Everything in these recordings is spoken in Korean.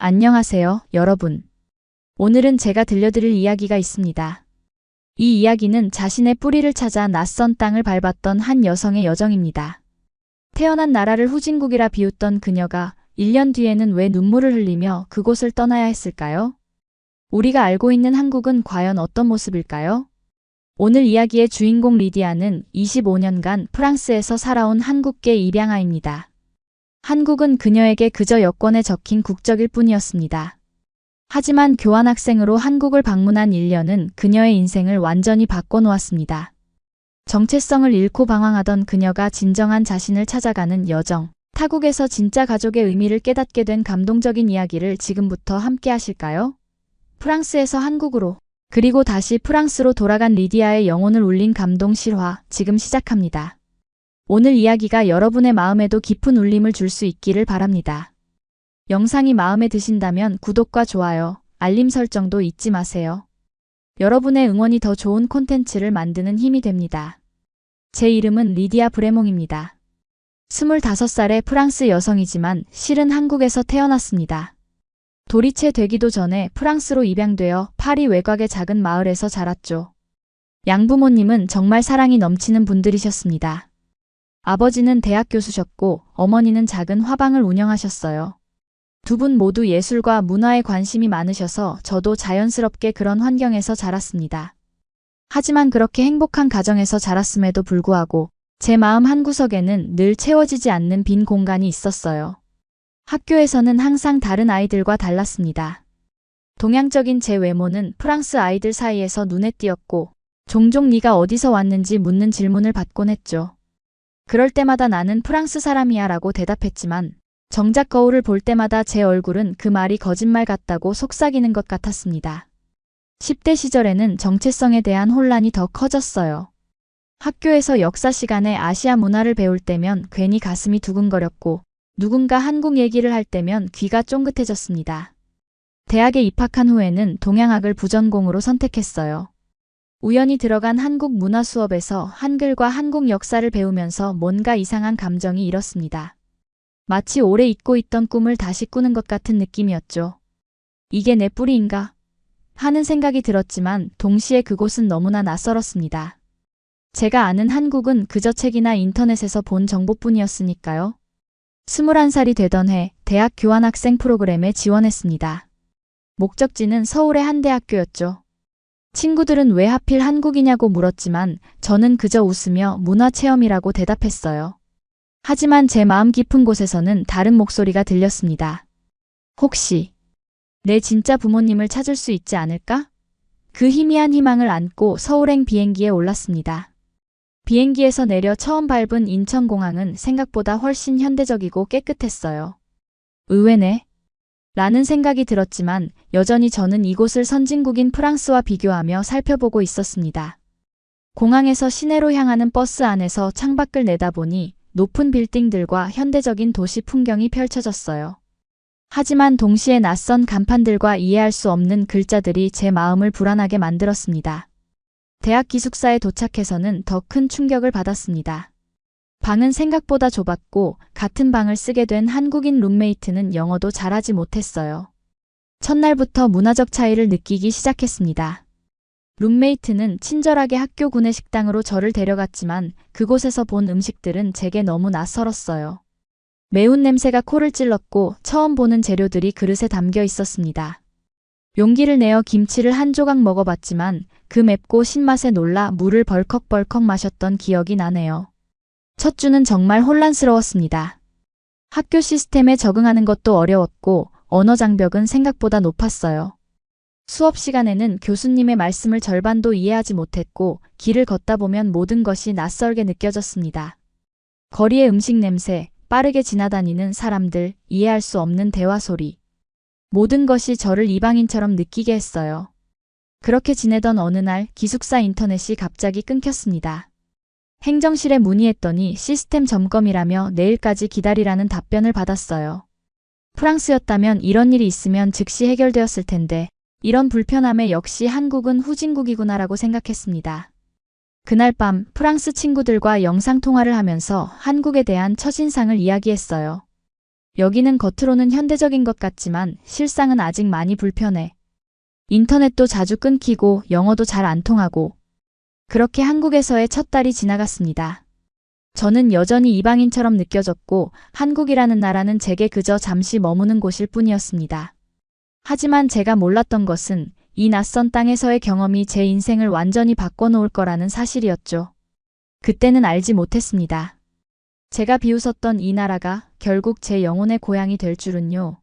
안녕하세요, 여러분. 오늘은 제가 들려드릴 이야기가 있습니다. 이 이야기는 자신의 뿌리를 찾아 낯선 땅을 밟았던 한 여성의 여정입니다. 태어난 나라를 후진국이라 비웃던 그녀가 1년 뒤에는 왜 눈물을 흘리며 그곳을 떠나야 했을까요? 우리가 알고 있는 한국은 과연 어떤 모습일까요? 오늘 이야기의 주인공 리디아는 25년간 프랑스에서 살아온 한국계 입양아입니다. 한국은 그녀에게 그저 여권에 적힌 국적일 뿐이었습니다. 하지만 교환학생으로 한국을 방문한 1년은 그녀의 인생을 완전히 바꿔놓았습니다. 정체성을 잃고 방황하던 그녀가 진정한 자신을 찾아가는 여정, 타국에서 진짜 가족의 의미를 깨닫게 된 감동적인 이야기를 지금부터 함께 하실까요? 프랑스에서 한국으로, 그리고 다시 프랑스로 돌아간 리디아의 영혼을 울린 감동 실화, 지금 시작합니다. 오늘 이야기가 여러분의 마음에도 깊은 울림을 줄 수 있기를 바랍니다. 영상이 마음에 드신다면 구독과 좋아요, 알림 설정도 잊지 마세요. 여러분의 응원이 더 좋은 콘텐츠를 만드는 힘이 됩니다. 제 이름은 리디아 브레몽입니다. 25살의 프랑스 여성이지만 실은 한국에서 태어났습니다. 돌이 채 되기도 전에 프랑스로 입양되어 파리 외곽의 작은 마을에서 자랐죠. 양부모님은 정말 사랑이 넘치는 분들이셨습니다. 아버지는 대학 교수셨고 어머니는 작은 화방을 운영하셨어요. 두 분 모두 예술과 문화에 관심이 많으셔서 저도 자연스럽게 그런 환경에서 자랐습니다. 하지만 그렇게 행복한 가정에서 자랐음에도 불구하고 제 마음 한구석에는 늘 채워지지 않는 빈 공간이 있었어요. 학교에서는 항상 다른 아이들과 달랐습니다. 동양적인 제 외모는 프랑스 아이들 사이에서 눈에 띄었고 종종 네가 어디서 왔는지 묻는 질문을 받곤 했죠. 그럴 때마다 나는 프랑스 사람이야 라고 대답했지만 정작 거울을 볼 때마다 제 얼굴은 그 말이 거짓말 같다고 속삭이는 것 같았습니다. 10대 시절에는 정체성에 대한 혼란이 더 커졌어요. 학교에서 역사 시간에 아시아 문화를 배울 때면 괜히 가슴이 두근거렸고 누군가 한국 얘기를 할 때면 귀가 쫑긋해졌습니다. 대학에 입학한 후에는 동양학을 부전공으로 선택했어요. 우연히 들어간 한국 문화 수업에서 한글과 한국 역사를 배우면서 뭔가 이상한 감정이 일었습니다. 마치 오래 잊고 있던 꿈을 다시 꾸는 것 같은 느낌이었죠. 이게 내 뿌리인가? 하는 생각이 들었지만 동시에 그곳은 너무나 낯설었습니다. 제가 아는 한국은 그저 책이나 인터넷에서 본 정보뿐이었으니까요. 21살이 되던 해 대학 교환학생 프로그램에 지원했습니다. 목적지는 서울의 한 대학교였죠. 친구들은 왜 하필 한국이냐고 물었지만 저는 그저 웃으며 문화체험이라고 대답했어요. 하지만 제 마음 깊은 곳에서는 다른 목소리가 들렸습니다. 혹시 내 진짜 부모님을 찾을 수 있지 않을까? 그 희미한 희망을 안고 서울행 비행기에 올랐습니다. 비행기에서 내려 처음 밟은 인천공항은 생각보다 훨씬 현대적이고 깨끗했어요. 의외네. 라는 생각이 들었지만 여전히 저는 이곳을 선진국인 프랑스와 비교하며 살펴보고 있었습니다. 공항에서 시내로 향하는 버스 안에서 창밖을 내다보니 높은 빌딩들과 현대적인 도시 풍경이 펼쳐졌어요. 하지만 동시에 낯선 간판들과 이해할 수 없는 글자들이 제 마음을 불안하게 만들었습니다. 대학 기숙사에 도착해서는 더 큰 충격을 받았습니다. 방은 생각보다 좁았고 같은 방을 쓰게 된 한국인 룸메이트는 영어도 잘하지 못했어요. 첫날부터 문화적 차이를 느끼기 시작했습니다. 룸메이트는 친절하게 학교 구내식당으로 저를 데려갔지만 그곳에서 본 음식들은 제게 너무 낯설었어요. 매운 냄새가 코를 찔렀고 처음 보는 재료들이 그릇에 담겨 있었습니다. 용기를 내어 김치를 한 조각 먹어봤지만 그 맵고 신맛에 놀라 물을 벌컥벌컥 마셨던 기억이 나네요. 첫 주는 정말 혼란스러웠습니다. 학교 시스템에 적응하는 것도 어려웠고 언어 장벽은 생각보다 높았어요. 수업 시간에는 교수님의 말씀을 절반도 이해하지 못했고 길을 걷다 보면 모든 것이 낯설게 느껴졌습니다. 거리의 음식 냄새, 빠르게 지나다니는 사람들, 이해할 수 없는 대화 소리. 모든 것이 저를 이방인처럼 느끼게 했어요. 그렇게 지내던 어느 날 기숙사 인터넷이 갑자기 끊겼습니다. 행정실에 문의했더니 시스템 점검이라며 내일까지 기다리라는 답변을 받았어요. 프랑스였다면 이런 일이 있으면 즉시 해결되었을 텐데 이런 불편함에 역시 한국은 후진국이구나라고 생각했습니다. 그날 밤 프랑스 친구들과 영상통화를 하면서 한국에 대한 첫인상을 이야기했어요. 여기는 겉으로는 현대적인 것 같지만 실상은 아직 많이 불편해. 인터넷도 자주 끊기고 영어도 잘 안 통하고. 그렇게 한국에서의 첫 달이 지나갔습니다. 저는 여전히 이방인처럼 느껴졌고 한국이라는 나라는 제게 그저 잠시 머무는 곳일 뿐이었습니다. 하지만 제가 몰랐던 것은 이 낯선 땅에서의 경험이 제 인생을 완전히 바꿔놓을 거라는 사실이었죠. 그때는 알지 못했습니다. 제가 비웃었던 이 나라가 결국 제 영혼의 고향이 될 줄은요.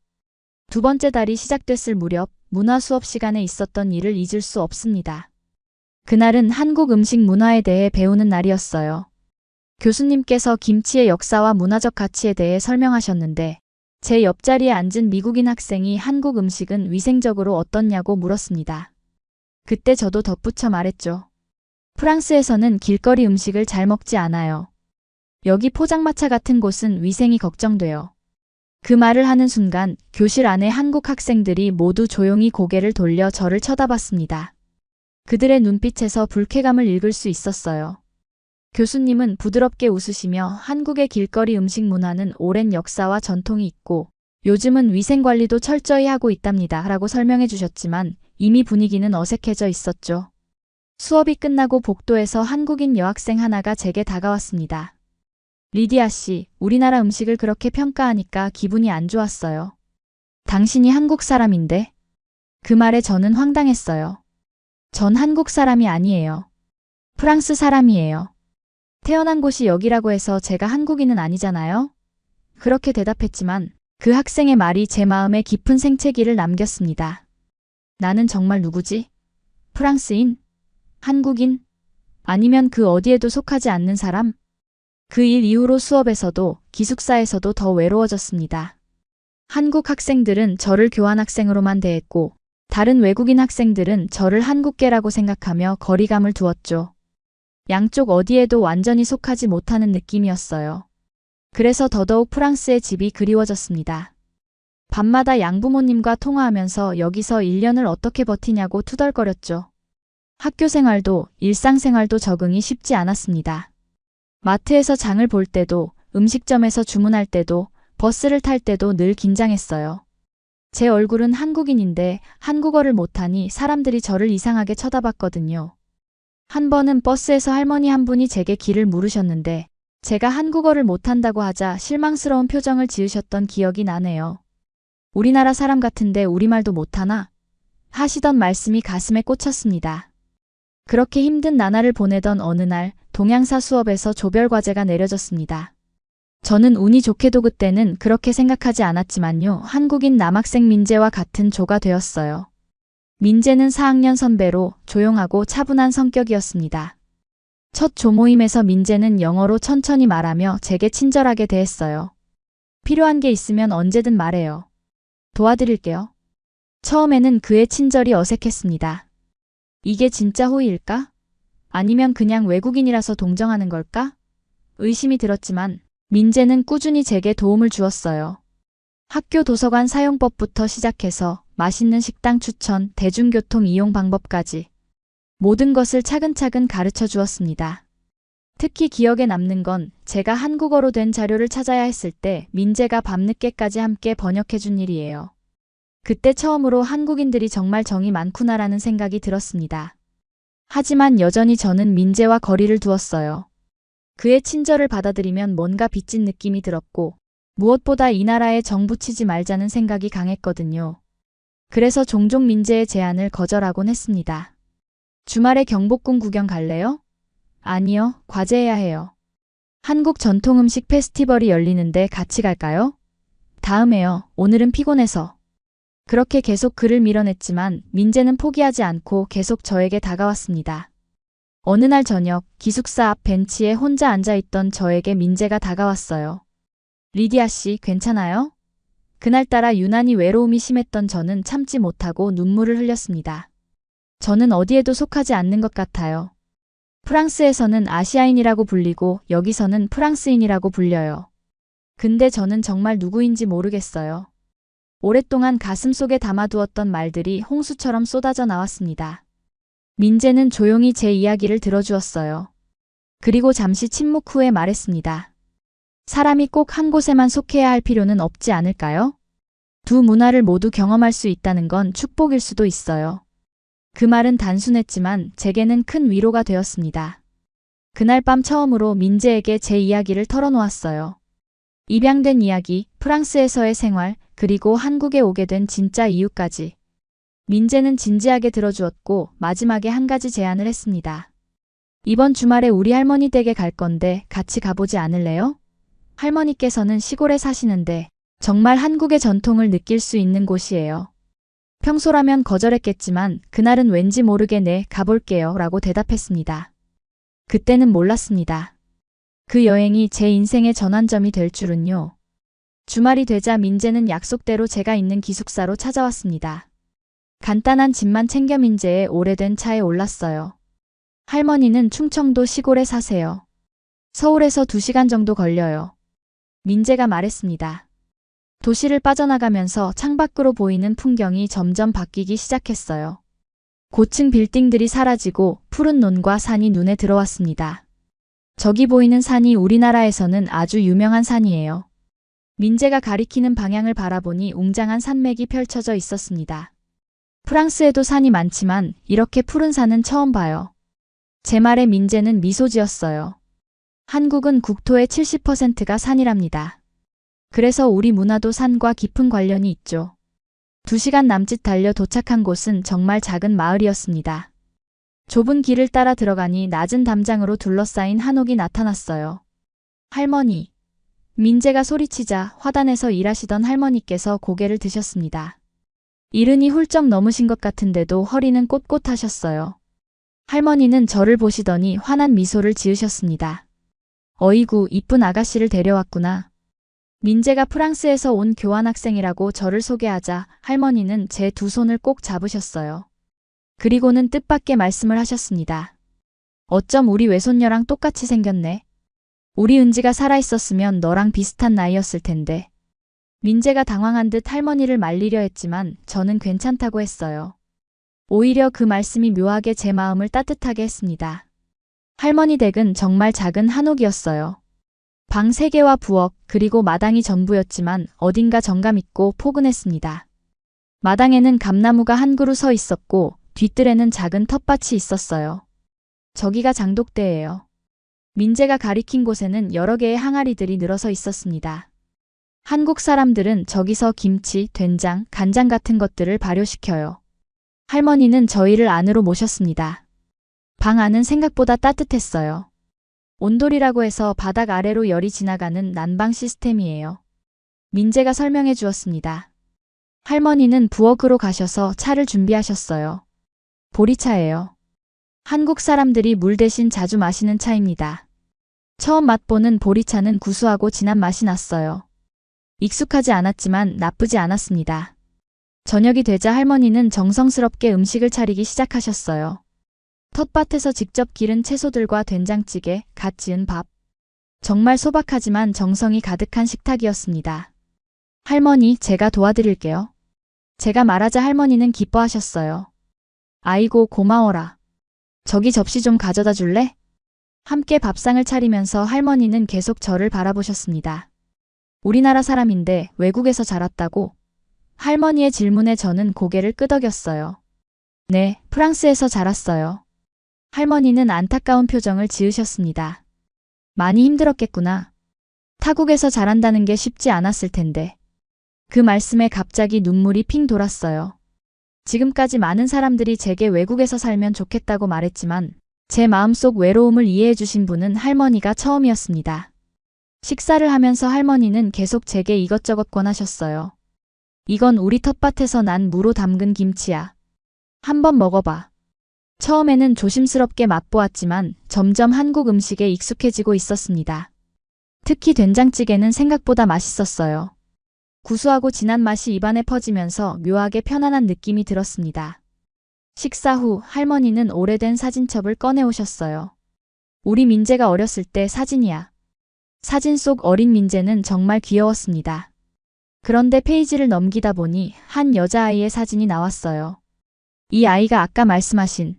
두 번째 달이 시작됐을 무렵 문화 수업 시간에 있었던 일을 잊을 수 없습니다. 그날은 한국 음식 문화에 대해 배우는 날이었어요. 교수님께서 김치의 역사와 문화적 가치에 대해 설명하셨는데 제 옆자리에 앉은 미국인 학생이 한국 음식은 위생적으로 어떻냐고 물었습니다. 그때 저도 덧붙여 말했죠. 프랑스에서는 길거리 음식을 잘 먹지 않아요. 여기 포장마차 같은 곳은 위생이 걱정돼요. 그 말을 하는 순간 교실 안에 한국 학생들이 모두 조용히 고개를 돌려 저를 쳐다봤습니다. 그들의 눈빛에서 불쾌감을 읽을 수 있었어요. 교수님은 부드럽게 웃으시며 한국의 길거리 음식 문화는 오랜 역사와 전통이 있고 요즘은 위생관리도 철저히 하고 있답니다. 라고 설명해 주셨지만 이미 분위기는 어색해져 있었죠. 수업이 끝나고 복도에서 한국인 여학생 하나가 제게 다가왔습니다. 리디아 씨, 우리나라 음식을 그렇게 평가하니까 기분이 안 좋았어요. 당신이 한국 사람인데? 그 말에 저는 황당했어요. 전 한국 사람이 아니에요. 프랑스 사람이에요. 태어난 곳이 여기라고 해서 제가 한국인은 아니잖아요? 그렇게 대답했지만 그 학생의 말이 제 마음에 깊은 생채기를 남겼습니다. 나는 정말 누구지? 프랑스인? 한국인? 아니면 그 어디에도 속하지 않는 사람? 그 일 이후로 수업에서도 기숙사에서도 더 외로워졌습니다. 한국 학생들은 저를 교환학생으로만 대했고 다른 외국인 학생들은 저를 한국계라고 생각하며 거리감을 두었죠. 양쪽 어디에도 완전히 속하지 못하는 느낌이었어요. 그래서 더더욱 프랑스의 집이 그리워졌습니다. 밤마다 양부모님과 통화하면서 여기서 1년을 어떻게 버티냐고 투덜거렸죠. 학교 생활도 일상생활도 적응이 쉽지 않았습니다. 마트에서 장을 볼 때도 음식점에서 주문할 때도 버스를 탈 때도 늘 긴장했어요. 제 얼굴은 한국인인데 한국어를 못하니 사람들이 저를 이상하게 쳐다봤거든요. 한 번은 버스에서 할머니 한 분이 제게 길을 물으셨는데 제가 한국어를 못한다고 하자 실망스러운 표정을 지으셨던 기억이 나네요. 우리나라 사람 같은데 우리말도 못하나? 하시던 말씀이 가슴에 꽂혔습니다. 그렇게 힘든 나날을 보내던 어느 날 동양사 수업에서 조별과제가 내려졌습니다. 저는 운이 좋게도 그때는 그렇게 생각하지 않았지만요. 한국인 남학생 민재와 같은 조가 되었어요. 민재는 4학년 선배로 조용하고 차분한 성격이었습니다. 첫 조모임에서 민재는 영어로 천천히 말하며 제게 친절하게 대했어요. 필요한 게 있으면 언제든 말해요. 도와드릴게요. 처음에는 그의 친절이 어색했습니다. 이게 진짜 호의일까? 아니면 그냥 외국인이라서 동정하는 걸까? 의심이 들었지만 민재는 꾸준히 제게 도움을 주었어요. 학교 도서관 사용법부터 시작해서 맛있는 식당 추천, 대중교통 이용 방법까지 모든 것을 차근차근 가르쳐 주었습니다. 특히 기억에 남는 건 제가 한국어로 된 자료를 찾아야 했을 때 민재가 밤늦게까지 함께 번역해 준 일이에요. 그때 처음으로 한국인들이 정말 정이 많구나라는 생각이 들었습니다. 하지만 여전히 저는 민재와 거리를 두었어요. 그의 친절을 받아들이면 뭔가 빚진 느낌이 들었고 무엇보다 이 나라에 정 붙이지 말자는 생각이 강했거든요. 그래서 종종 민재의 제안을 거절하곤 했습니다. 주말에 경복궁 구경 갈래요? 아니요, 과제해야 해요. 한국 전통 음식 페스티벌이 열리는데 같이 갈까요? 다음에요. 오늘은 피곤해서. 그렇게 계속 그를 밀어냈지만 민재는 포기하지 않고 계속 저에게 다가왔습니다. 어느 날 저녁 기숙사 앞 벤치에 혼자 앉아있던 저에게 민재가 다가왔어요. 리디아 씨, 괜찮아요? 그날따라 유난히 외로움이 심했던 저는 참지 못하고 눈물을 흘렸습니다. 저는 어디에도 속하지 않는 것 같아요. 프랑스에서는 아시아인이라고 불리고 여기서는 프랑스인이라고 불려요. 근데 저는 정말 누구인지 모르겠어요. 오랫동안 가슴속에 담아두었던 말들이 홍수처럼 쏟아져 나왔습니다. 민재는 조용히 제 이야기를 들어주었어요. 그리고 잠시 침묵 후에 말했습니다. 사람이 꼭 한 곳에만 속해야 할 필요는 없지 않을까요? 두 문화를 모두 경험할 수 있다는 건 축복일 수도 있어요. 그 말은 단순했지만 제게는 큰 위로가 되었습니다. 그날 밤 처음으로 민재에게 제 이야기를 털어놓았어요. 입양된 이야기, 프랑스에서의 생활, 그리고 한국에 오게 된 진짜 이유까지. 민재는 진지하게 들어주었고 마지막에 한 가지 제안을 했습니다. 이번 주말에 우리 할머니 댁에 갈 건데 같이 가보지 않을래요? 할머니께서는 시골에 사시는데 정말 한국의 전통을 느낄 수 있는 곳이에요. 평소라면 거절했겠지만 그날은 왠지 모르게 네, 가볼게요 라고 대답했습니다. 그때는 몰랐습니다. 그 여행이 제 인생의 전환점이 될 줄은요. 주말이 되자 민재는 약속대로 제가 있는 기숙사로 찾아왔습니다. 간단한 짐만 챙겨 민재의 오래된 차에 올랐어요. 할머니는 충청도 시골에 사세요. 서울에서 2시간 정도 걸려요. 민재가 말했습니다. 도시를 빠져나가면서 창밖으로 보이는 풍경이 점점 바뀌기 시작했어요. 고층 빌딩들이 사라지고 푸른 논과 산이 눈에 들어왔습니다. 저기 보이는 산이 우리나라에서는 아주 유명한 산이에요. 민재가 가리키는 방향을 바라보니 웅장한 산맥이 펼쳐져 있었습니다. 프랑스에도 산이 많지만 이렇게 푸른 산은 처음 봐요. 제 말에 민재는 미소 지었어요. 한국은 국토의 70%가 산이랍니다. 그래서 우리 문화도 산과 깊은 관련이 있죠. 2시간 남짓 달려 도착한 곳은 정말 작은 마을이었습니다. 좁은 길을 따라 들어가니 낮은 담장으로 둘러싸인 한옥이 나타났어요. 할머니. 민재가 소리치자 화단에서 일하시던 할머니께서 고개를 드셨습니다. 이른이 훌쩍 넘으신 것 같은데도 허리는 꼿꼿하셨어요. 할머니는 저를 보시더니 환한 미소를 지으셨습니다. 어이구, 이쁜 아가씨를 데려왔구나. 민재가 프랑스에서 온 교환학생이라고 저를 소개하자 할머니는 제 두 손을 꼭 잡으셨어요. 그리고는 뜻밖의 말씀을 하셨습니다. 어쩜 우리 외손녀랑 똑같이 생겼네. 우리 은지가 살아있었으면 너랑 비슷한 나이였을 텐데. 민재가 당황한 듯 할머니를 말리려 했지만 저는 괜찮다고 했어요. 오히려 그 말씀이 묘하게 제 마음을 따뜻하게 했습니다. 할머니 댁은 정말 작은 한옥이었어요. 방 3개와 부엌 그리고 마당이 전부였지만 어딘가 정감 있고 포근했습니다. 마당에는 감나무가 한 그루 서 있었고 뒤뜰에는 작은 텃밭이 있었어요. 저기가 장독대예요. 민재가 가리킨 곳에는 여러 개의 항아리들이 늘어서 있었습니다. 한국 사람들은 저기서 김치, 된장, 간장 같은 것들을 발효시켜요. 할머니는 저희를 안으로 모셨습니다. 방 안은 생각보다 따뜻했어요. 온돌이라고 해서 바닥 아래로 열이 지나가는 난방 시스템이에요. 민재가 설명해 주었습니다. 할머니는 부엌으로 가셔서 차를 준비하셨어요. 보리차예요. 한국 사람들이 물 대신 자주 마시는 차입니다. 처음 맛보는 보리차는 구수하고 진한 맛이 났어요. 익숙하지 않았지만 나쁘지 않았습니다. 저녁이 되자 할머니는 정성스럽게 음식을 차리기 시작하셨어요. 텃밭에서 직접 기른 채소들과 된장찌개, 갓 지은 밥. 정말 소박하지만 정성이 가득한 식탁이었습니다. 할머니, 제가 도와드릴게요. 제가 말하자 할머니는 기뻐하셨어요. 아이고, 고마워라. 저기 접시 좀 가져다 줄래? 함께 밥상을 차리면서 할머니는 계속 저를 바라보셨습니다. 우리나라 사람인데 외국에서 자랐다고? 할머니의 질문에 저는 고개를 끄덕였어요. 네, 프랑스에서 자랐어요. 할머니는 안타까운 표정을 지으셨습니다. 많이 힘들었겠구나. 타국에서 자란다는 게 쉽지 않았을 텐데. 그 말씀에 갑자기 눈물이 핑 돌았어요. 지금까지 많은 사람들이 제게 외국에서 살면 좋겠다고 말했지만 제 마음속 외로움을 이해해 주신 분은 할머니가 처음이었습니다. 식사를 하면서 할머니는 계속 제게 이것저것 권하셨어요. 이건 우리 텃밭에서 난 무로 담근 김치야. 한번 먹어봐. 처음에는 조심스럽게 맛보았지만 점점 한국 음식에 익숙해지고 있었습니다. 특히 된장찌개는 생각보다 맛있었어요. 구수하고 진한 맛이 입안에 퍼지면서 묘하게 편안한 느낌이 들었습니다. 식사 후 할머니는 오래된 사진첩을 꺼내오셨어요. 우리 민재가 어렸을 때 사진이야. 사진 속 어린 민재는 정말 귀여웠습니다. 그런데 페이지를 넘기다 보니 한 여자아이의 사진이 나왔어요. 이 아이가 아까 말씀하신.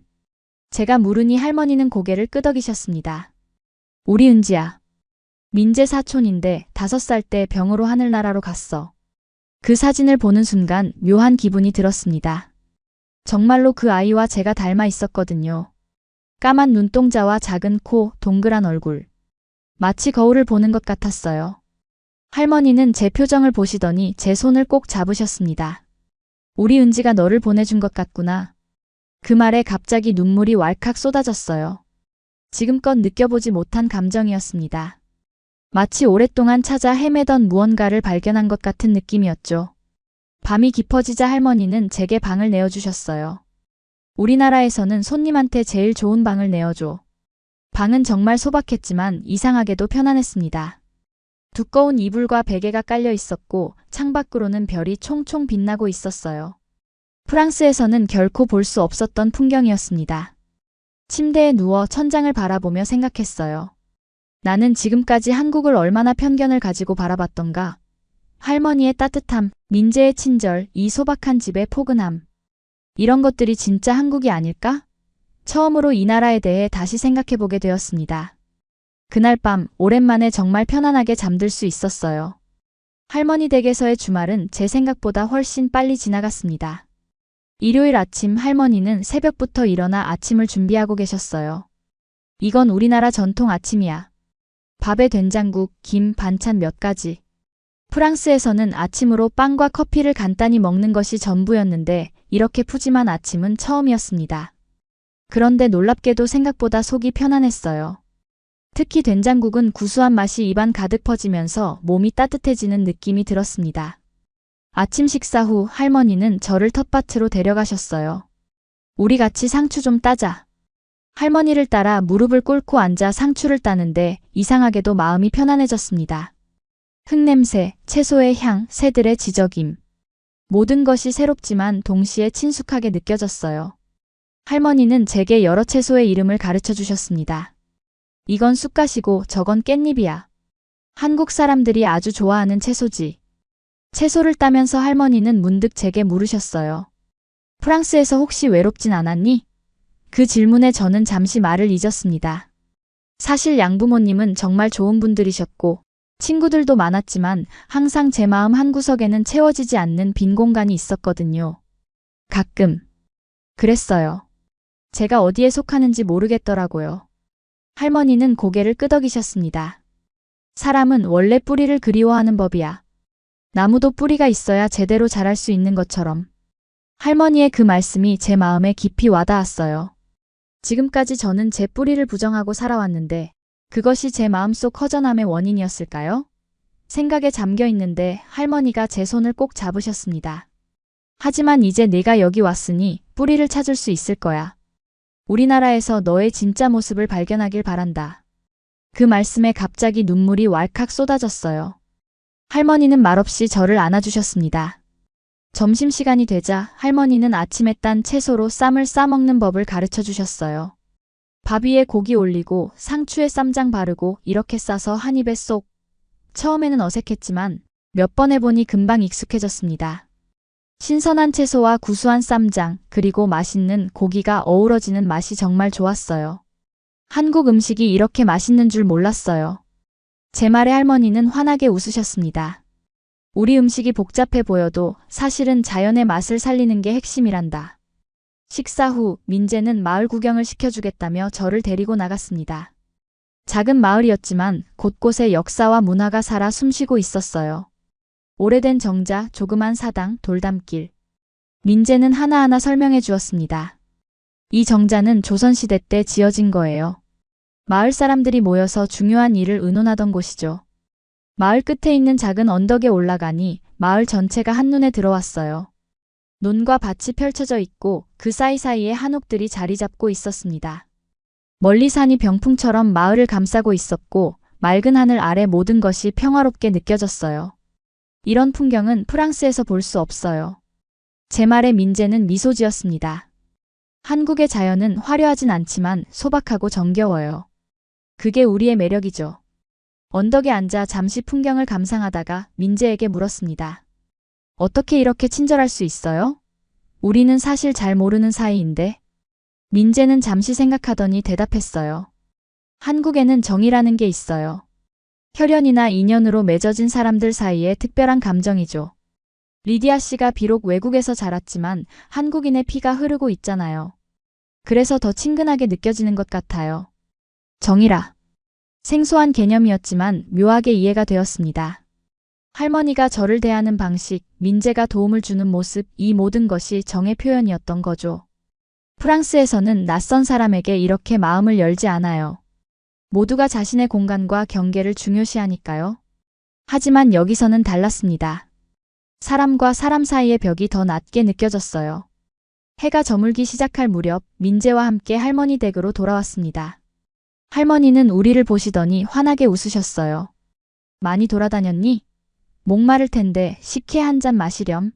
제가 물으니 할머니는 고개를 끄덕이셨습니다. 우리 은지야. 민재 사촌인데 5살 때 병으로 하늘나라로 갔어. 그 사진을 보는 순간 묘한 기분이 들었습니다. 정말로 그 아이와 제가 닮아 있었거든요. 까만 눈동자와 작은 코, 동그란 얼굴. 마치 거울을 보는 것 같았어요. 할머니는 제 표정을 보시더니 제 손을 꼭 잡으셨습니다. 우리 은지가 너를 보내준 것 같구나. 그 말에 갑자기 눈물이 왈칵 쏟아졌어요. 지금껏 느껴보지 못한 감정이었습니다. 마치 오랫동안 찾아 헤매던 무언가를 발견한 것 같은 느낌이었죠. 밤이 깊어지자 할머니는 제게 방을 내어주셨어요. 우리나라에서는 손님한테 제일 좋은 방을 내어줘. 방은 정말 소박했지만 이상하게도 편안했습니다. 두꺼운 이불과 베개가 깔려 있었고 창밖으로는 별이 총총 빛나고 있었어요. 프랑스에서는 결코 볼 수 없었던 풍경이었습니다. 침대에 누워 천장을 바라보며 생각했어요. 나는 지금까지 한국을 얼마나 편견을 가지고 바라봤던가. 할머니의 따뜻함, 민재의 친절, 이 소박한 집의 포근함. 이런 것들이 진짜 한국이 아닐까? 처음으로 이 나라에 대해 다시 생각해보게 되었습니다. 그날 밤 오랜만에 정말 편안하게 잠들 수 있었어요. 할머니 댁에서의 주말은 제 생각보다 훨씬 빨리 지나갔습니다. 일요일 아침 할머니는 새벽부터 일어나 아침을 준비하고 계셨어요. 이건 우리나라 전통 아침이야. 밥에 된장국, 김, 반찬 몇 가지. 프랑스에서는 아침으로 빵과 커피를 간단히 먹는 것이 전부였는데 이렇게 푸짐한 아침은 처음이었습니다. 그런데 놀랍게도 생각보다 속이 편안했어요. 특히 된장국은 구수한 맛이 입안 가득 퍼지면서 몸이 따뜻해지는 느낌이 들었습니다. 아침 식사 후 할머니는 저를 텃밭으로 데려가셨어요. 우리 같이 상추 좀 따자. 할머니를 따라 무릎을 꿇고 앉아 상추를 따는데 이상하게도 마음이 편안해졌습니다. 흙냄새, 채소의 향, 새들의 지저김. 모든 것이 새롭지만 동시에 친숙하게 느껴졌어요. 할머니는 제게 여러 채소의 이름을 가르쳐 주셨습니다. 이건 쑥갓이고 저건 깻잎이야. 한국 사람들이 아주 좋아하는 채소지. 채소를 따면서 할머니는 문득 제게 물으셨어요. 프랑스에서 혹시 외롭진 않았니? 그 질문에 저는 잠시 말을 잊었습니다. 사실 양부모님은 정말 좋은 분들이셨고 친구들도 많았지만 항상 제 마음 한구석에는 채워지지 않는 빈 공간이 있었거든요. 가끔 그랬어요. 제가 어디에 속하는지 모르겠더라고요. 할머니는 고개를 끄덕이셨습니다. 사람은 원래 뿌리를 그리워하는 법이야. 나무도 뿌리가 있어야 제대로 자랄 수 있는 것처럼. 할머니의 그 말씀이 제 마음에 깊이 와닿았어요. 지금까지 저는 제 뿌리를 부정하고 살아왔는데 그것이 제 마음속 허전함의 원인이었을까요? 생각에 잠겨 있는데 할머니가 제 손을 꼭 잡으셨습니다. 하지만 이제 내가 여기 왔으니 뿌리를 찾을 수 있을 거야. 우리나라에서 너의 진짜 모습을 발견하길 바란다. 그 말씀에 갑자기 눈물이 왈칵 쏟아졌어요. 할머니는 말없이 저를 안아주셨습니다. 점심시간이 되자 할머니는 아침에 딴 채소로 쌈을 싸먹는 법을 가르쳐 주셨어요. 밥 위에 고기 올리고 상추에 쌈장 바르고 이렇게 싸서 한 입에 쏙. 처음에는 어색했지만 몇 번 해보니 금방 익숙해졌습니다. 신선한 채소와 구수한 쌈장 그리고 맛있는 고기가 어우러지는 맛이 정말 좋았어요. 한국 음식이 이렇게 맛있는 줄 몰랐어요. 제 말에 할머니는 환하게 웃으셨습니다. 우리 음식이 복잡해 보여도 사실은 자연의 맛을 살리는 게 핵심이란다. 식사 후 민재는 마을 구경을 시켜주겠다며 저를 데리고 나갔습니다. 작은 마을이었지만 곳곳에 역사와 문화가 살아 숨쉬고 있었어요. 오래된 정자, 조그만 사당, 돌담길. 민재는 하나하나 설명해 주었습니다. 이 정자는 조선시대 때 지어진 거예요. 마을 사람들이 모여서 중요한 일을 의논하던 곳이죠. 마을 끝에 있는 작은 언덕에 올라가니 마을 전체가 한눈에 들어왔어요. 논과 밭이 펼쳐져 있고 그 사이사이에 한옥들이 자리 잡고 있었습니다. 멀리 산이 병풍처럼 마을을 감싸고 있었고 맑은 하늘 아래 모든 것이 평화롭게 느껴졌어요. 이런 풍경은 프랑스에서 볼 수 없어요. 제 말에 민재는 미소 지었습니다. 한국의 자연은 화려하진 않지만 소박하고 정겨워요. 그게 우리의 매력이죠. 언덕에 앉아 잠시 풍경을 감상하다가 민재에게 물었습니다. 어떻게 이렇게 친절할 수 있어요? 우리는 사실 잘 모르는 사이인데. 민재는 잠시 생각하더니 대답했어요. 한국에는 정이라는 게 있어요. 혈연이나 인연으로 맺어진 사람들 사이에 특별한 감정이죠. 리디아 씨가 비록 외국에서 자랐지만 한국인의 피가 흐르고 있잖아요. 그래서 더 친근하게 느껴지는 것 같아요. 정이라. 생소한 개념이었지만 묘하게 이해가 되었습니다. 할머니가 저를 대하는 방식, 민재가 도움을 주는 모습, 이 모든 것이 정의 표현이었던 거죠. 프랑스에서는 낯선 사람에게 이렇게 마음을 열지 않아요. 모두가 자신의 공간과 경계를 중요시하니까요. 하지만 여기서는 달랐습니다. 사람과 사람 사이의 벽이 더 낮게 느껴졌어요. 해가 저물기 시작할 무렵 민재와 함께 할머니 댁으로 돌아왔습니다. 할머니는 우리를 보시더니 환하게 웃으셨어요. 많이 돌아다녔니? 목마를 텐데 식혜 한 잔 마시렴.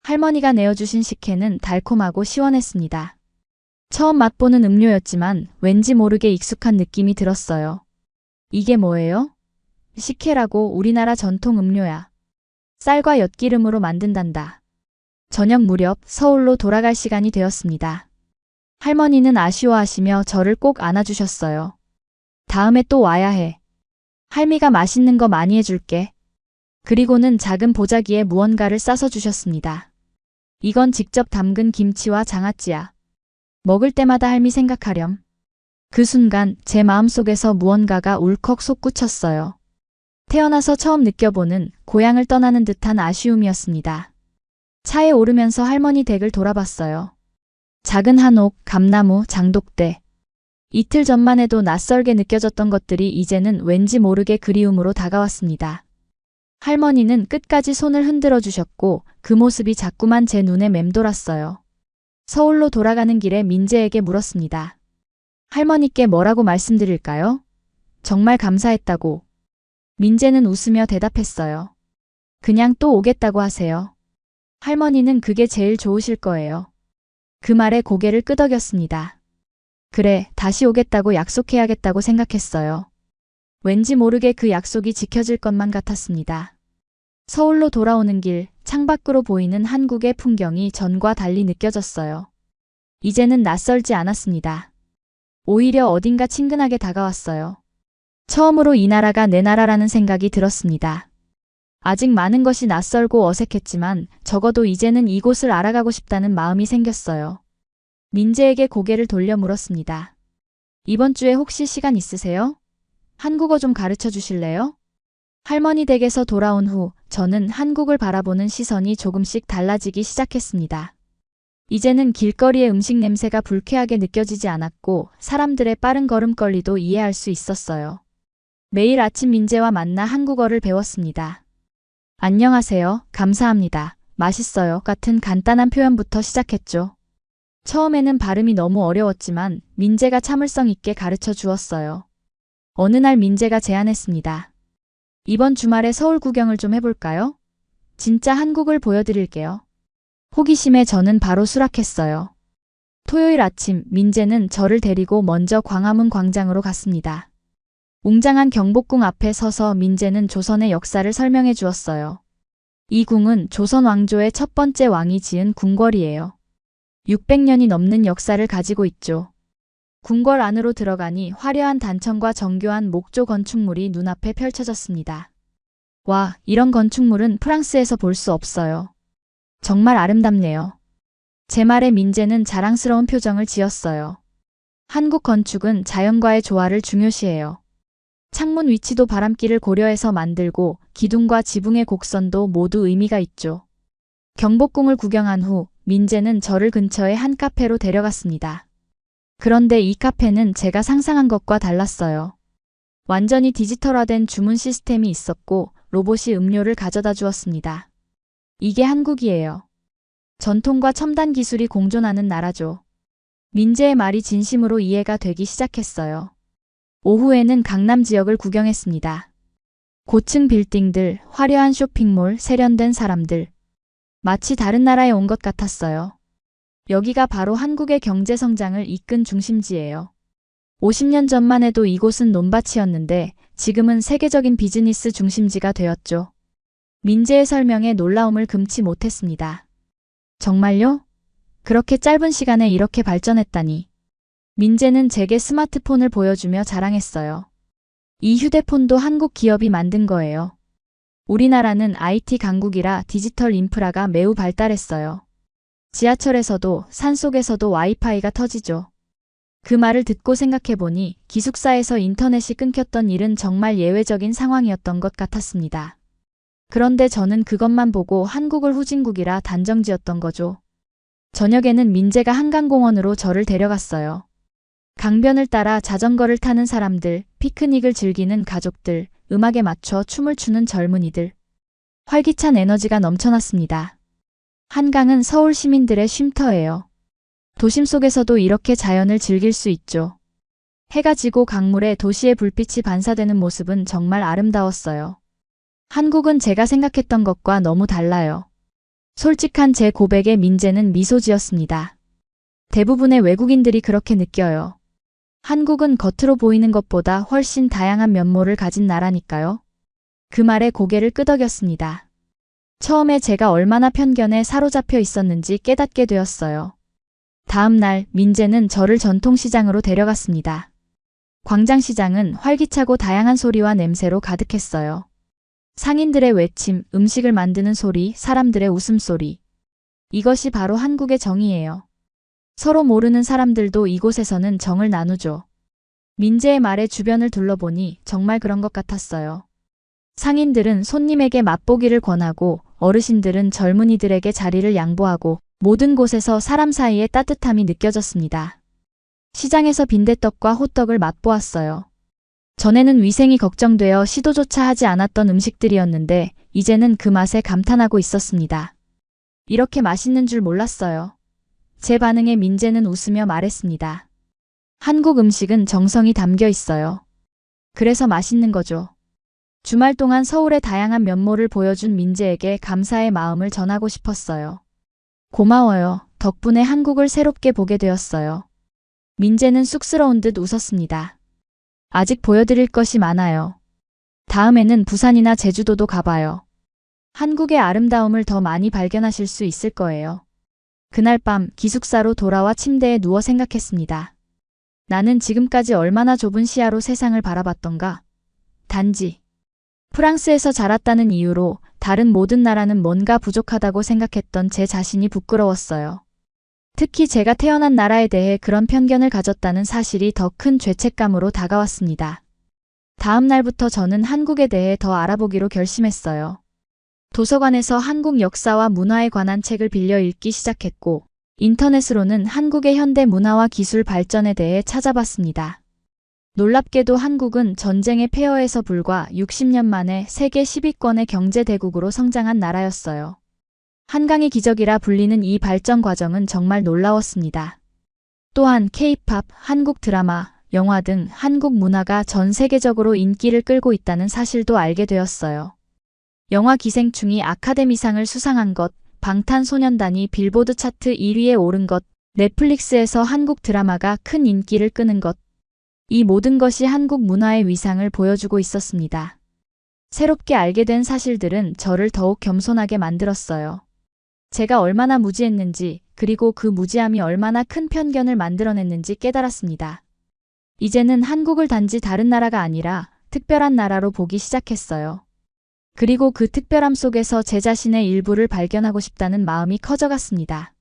할머니가 내어주신 식혜는 달콤하고 시원했습니다. 처음 맛보는 음료였지만 왠지 모르게 익숙한 느낌이 들었어요. 이게 뭐예요? 식혜라고 우리나라 전통 음료야. 쌀과 엿기름으로 만든단다. 저녁 무렵 서울로 돌아갈 시간이 되었습니다. 할머니는 아쉬워하시며 저를 꼭 안아주셨어요. 다음에 또 와야 해. 할미가 맛있는 거 많이 해줄게. 그리고는 작은 보자기에 무언가를 싸서 주셨습니다. 이건 직접 담근 김치와 장아찌야. 먹을 때마다 할미 생각하렴. 그 순간 제 마음속에서 무언가가 울컥 솟구쳤어요. 태어나서 처음 느껴보는 고향을 떠나는 듯한 아쉬움이었습니다. 차에 오르면서 할머니 댁을 돌아봤어요. 작은 한옥, 감나무, 장독대. 이틀 전만 해도 낯설게 느껴졌던 것들이 이제는 왠지 모르게 그리움으로 다가왔습니다. 할머니는 끝까지 손을 흔들어 주셨고 그 모습이 자꾸만 제 눈에 맴돌았어요. 서울로 돌아가는 길에 민재에게 물었습니다. 할머니께 뭐라고 말씀드릴까요? 정말 감사했다고. 민재는 웃으며 대답했어요. 그냥 또 오겠다고 하세요. 할머니는 그게 제일 좋으실 거예요. 그 말에 고개를 끄덕였습니다. 그래, 다시 오겠다고 약속해야겠다고 생각했어요. 왠지 모르게 그 약속이 지켜질 것만 같았습니다. 서울로 돌아오는 길, 창밖으로 보이는 한국의 풍경이 전과 달리 느껴졌어요. 이제는 낯설지 않았습니다. 오히려 어딘가 친근하게 다가왔어요. 처음으로 이 나라가 내 나라라는 생각이 들었습니다. 아직 많은 것이 낯설고 어색했지만 적어도 이제는 이곳을 알아가고 싶다는 마음이 생겼어요. 민재에게 고개를 돌려 물었습니다. 이번 주에 혹시 시간 있으세요? 한국어 좀 가르쳐 주실래요? 할머니 댁에서 돌아온 후 저는 한국을 바라보는 시선이 조금씩 달라지기 시작했습니다. 이제는 길거리의 음식 냄새가 불쾌하게 느껴지지 않았고 사람들의 빠른 걸음걸이도 이해할 수 있었어요. 매일 아침 민재와 만나 한국어를 배웠습니다. 안녕하세요, 감사합니다, 맛있어요 같은 간단한 표현부터 시작했죠. 처음에는 발음이 너무 어려웠지만 민재가 참을성 있게 가르쳐 주었어요. 어느 날 민재가 제안했습니다. 이번 주말에 서울 구경을 좀 해볼까요? 진짜 한국을 보여드릴게요. 호기심에 저는 바로 수락했어요. 토요일 아침 민재는 저를 데리고 먼저 광화문 광장으로 갔습니다. 웅장한 경복궁 앞에 서서 민재는 조선의 역사를 설명해 주었어요. 이 궁은 조선 왕조의 첫 번째 왕이 지은 궁궐이에요. 600년이 넘는 역사를 가지고 있죠. 궁궐 안으로 들어가니 화려한 단청과 정교한 목조 건축물이 눈앞에 펼쳐졌습니다. 와, 이런 건축물은 프랑스에서 볼 수 없어요. 정말 아름답네요. 제 말에 민재는 자랑스러운 표정을 지었어요. 한국 건축은 자연과의 조화를 중요시해요. 창문 위치도 바람길을 고려해서 만들고 기둥과 지붕의 곡선도 모두 의미가 있죠. 경복궁을 구경한 후 민재는 저를 근처의 한 카페로 데려갔습니다. 그런데 이 카페는 제가 상상한 것과 달랐어요. 완전히 디지털화된 주문 시스템이 있었고 로봇이 음료를 가져다 주었습니다. 이게 한국이에요. 전통과 첨단 기술이 공존하는 나라죠. 민재의 말이 진심으로 이해가 되기 시작했어요. 오후에는 강남 지역을 구경했습니다. 고층 빌딩들, 화려한 쇼핑몰, 세련된 사람들. 마치 다른 나라에 온 것 같았어요. 여기가 바로 한국의 경제 성장을 이끈 중심지예요. 50년 전만 해도 이곳은 논밭이었는데 지금은 세계적인 비즈니스 중심지가 되었죠. 민재의 설명에 놀라움을 금치 못했습니다. 정말요? 그렇게 짧은 시간에 이렇게 발전했다니. 민재는 제게 스마트폰을 보여주며 자랑했어요. 이 휴대폰도 한국 기업이 만든 거예요. 우리나라는 IT 강국이라 디지털 인프라가 매우 발달했어요. 지하철에서도 산속에서도 와이파이가 터지죠. 그 말을 듣고 생각해보니 기숙사에서 인터넷이 끊겼던 일은 정말 예외적인 상황이었던 것 같았습니다. 그런데 저는 그것만 보고 한국을 후진국이라 단정지었던 거죠. 저녁에는 민재가 한강공원으로 저를 데려갔어요. 강변을 따라 자전거를 타는 사람들, 피크닉을 즐기는 가족들, 음악에 맞춰 춤을 추는 젊은이들. 활기찬 에너지가 넘쳐났습니다. 한강은 서울 시민들의 쉼터예요. 도심 속에서도 이렇게 자연을 즐길 수 있죠. 해가 지고 강물에 도시의 불빛이 반사되는 모습은 정말 아름다웠어요. 한국은 제가 생각했던 것과 너무 달라요. 솔직한 제 고백에 민재는 미소 지었습니다. 대부분의 외국인들이 그렇게 느껴요. 한국은 겉으로 보이는 것보다 훨씬 다양한 면모를 가진 나라니까요. 그 말에 고개를 끄덕였습니다. 처음에 제가 얼마나 편견에 사로잡혀 있었는지 깨닫게 되었어요. 다음 날 민재는 저를 전통시장으로 데려갔습니다. 광장시장은 활기차고 다양한 소리와 냄새로 가득했어요. 상인들의 외침, 음식을 만드는 소리, 사람들의 웃음소리. 이것이 바로 한국의 정이에요. 서로 모르는 사람들도 이곳에서는 정을 나누죠. 민재의 말에 주변을 둘러보니 정말 그런 것 같았어요. 상인들은 손님에게 맛보기를 권하고 어르신들은 젊은이들에게 자리를 양보하고 모든 곳에서 사람 사이의 따뜻함이 느껴졌습니다. 시장에서 빈대떡과 호떡을 맛보았어요. 전에는 위생이 걱정되어 시도조차 하지 않았던 음식들이었는데 이제는 그 맛에 감탄하고 있었습니다. 이렇게 맛있는 줄 몰랐어요. 제 반응에 민재는 웃으며 말했습니다. 한국 음식은 정성이 담겨 있어요. 그래서 맛있는 거죠. 주말 동안 서울의 다양한 면모를 보여준 민재에게 감사의 마음을 전하고 싶었어요. 고마워요. 덕분에 한국을 새롭게 보게 되었어요. 민재는 쑥스러운 듯 웃었습니다. 아직 보여드릴 것이 많아요. 다음에는 부산이나 제주도도 가봐요. 한국의 아름다움을 더 많이 발견하실 수 있을 거예요. 그날 밤 기숙사로 돌아와 침대에 누워 생각했습니다. 나는 지금까지 얼마나 좁은 시야로 세상을 바라봤던가. 단지 프랑스에서 자랐다는 이유로 다른 모든 나라는 뭔가 부족하다고 생각했던 제 자신이 부끄러웠어요. 특히 제가 태어난 나라에 대해 그런 편견을 가졌다는 사실이 더 큰 죄책감으로 다가왔습니다. 다음 날부터 저는 한국에 대해 더 알아보기로 결심했어요. 도서관에서 한국 역사와 문화에 관한 책을 빌려 읽기 시작했고, 인터넷으로는 한국의 현대 문화와 기술 발전에 대해 찾아봤습니다. 놀랍게도 한국은 전쟁의 폐허에서 불과 60년 만에 세계 10위권의 경제대국으로 성장한 나라였어요. 한강의 기적이라 불리는 이 발전 과정은 정말 놀라웠습니다. 또한 K-팝, 한국 드라마, 영화 등 한국 문화가 전 세계적으로 인기를 끌고 있다는 사실도 알게 되었어요. 영화 기생충이 아카데미상을 수상한 것, 방탄소년단이 빌보드 차트 1위에 오른 것, 넷플릭스에서 한국 드라마가 큰 인기를 끄는 것. 이 모든 것이 한국 문화의 위상을 보여주고 있었습니다. 새롭게 알게 된 사실들은 저를 더욱 겸손하게 만들었어요. 제가 얼마나 무지했는지, 그리고 그 무지함이 얼마나 큰 편견을 만들어냈는지 깨달았습니다. 이제는 한국을 단지 다른 나라가 아니라 특별한 나라로 보기 시작했어요. 그리고 그 특별함 속에서 제 자신의 일부를 발견하고 싶다는 마음이 커져갔습니다.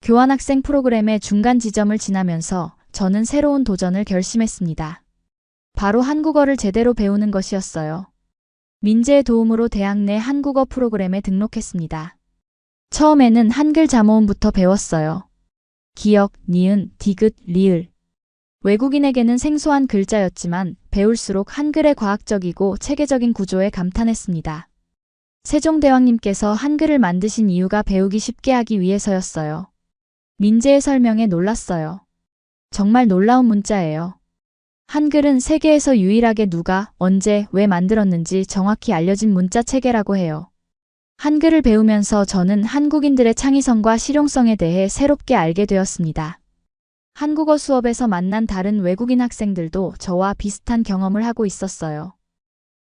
교환학생 프로그램의 중간 지점을 지나면서 저는 새로운 도전을 결심했습니다. 바로 한국어를 제대로 배우는 것이었어요. 민재의 도움으로 대학 내 한국어 프로그램에 등록했습니다. 처음에는 한글 자모음부터 배웠어요. 기역, 니은, 디귿, 리을. 외국인에게는 생소한 글자였지만 배울수록 한글의 과학적이고 체계적인 구조에 감탄했습니다. 세종대왕님께서 한글을 만드신 이유가 배우기 쉽게 하기 위해서였어요. 민재의 설명에 놀랐어요. 정말 놀라운 문자예요. 한글은 세계에서 유일하게 누가, 언제, 왜 만들었는지 정확히 알려진 문자 체계라고 해요. 한글을 배우면서 저는 한국인들의 창의성과 실용성에 대해 새롭게 알게 되었습니다. 한국어 수업에서 만난 다른 외국인 학생들도 저와 비슷한 경험을 하고 있었어요.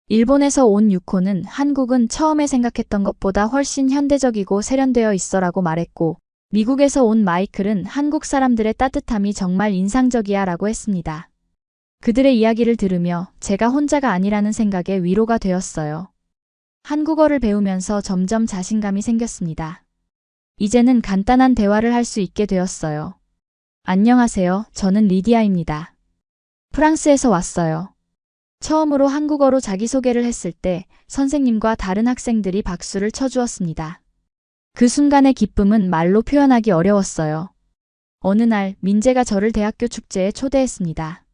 일본에서 온 유코는 한국은 처음에 생각했던 것보다 훨씬 현대적이고 세련되어 있어라고 말했고, 미국에서 온 마이클은 한국 사람들의 따뜻함이 정말 인상적이야 라고 했습니다. 그들의 이야기를 들으며 제가 혼자가 아니라는 생각에 위로가 되었어요. 한국어를 배우면서 점점 자신감이 생겼습니다. 이제는 간단한 대화를 할 수 있게 되었어요. 안녕하세요. 저는 리디아입니다. 프랑스에서 왔어요. 처음으로 한국어로 자기소개를 했을 때 선생님과 다른 학생들이 박수를 쳐주었습니다. 그 순간의 기쁨은 말로 표현하기 어려웠어요. 어느 날 민재가 저를 대학교 축제에 초대했습니다.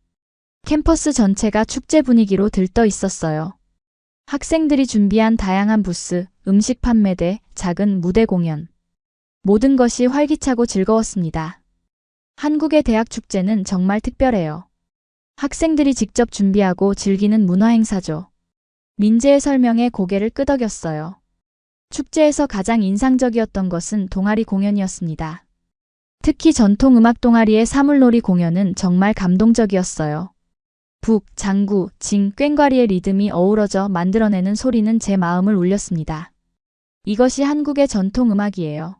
캠퍼스 전체가 축제 분위기로 들떠 있었어요. 학생들이 준비한 다양한 부스, 음식 판매대, 작은 무대 공연. 모든 것이 활기차고 즐거웠습니다. 한국의 대학 축제는 정말 특별해요. 학생들이 직접 준비하고 즐기는 문화 행사죠. 민재의 설명에 고개를 끄덕였어요. 축제에서 가장 인상적이었던 것은 동아리 공연이었습니다. 특히 전통음악 동아리의 사물놀이 공연은 정말 감동적이었어요. 북, 장구, 징, 꽹과리의 리듬이 어우러져 만들어내는 소리는 제 마음을 울렸습니다. 이것이 한국의 전통음악이에요.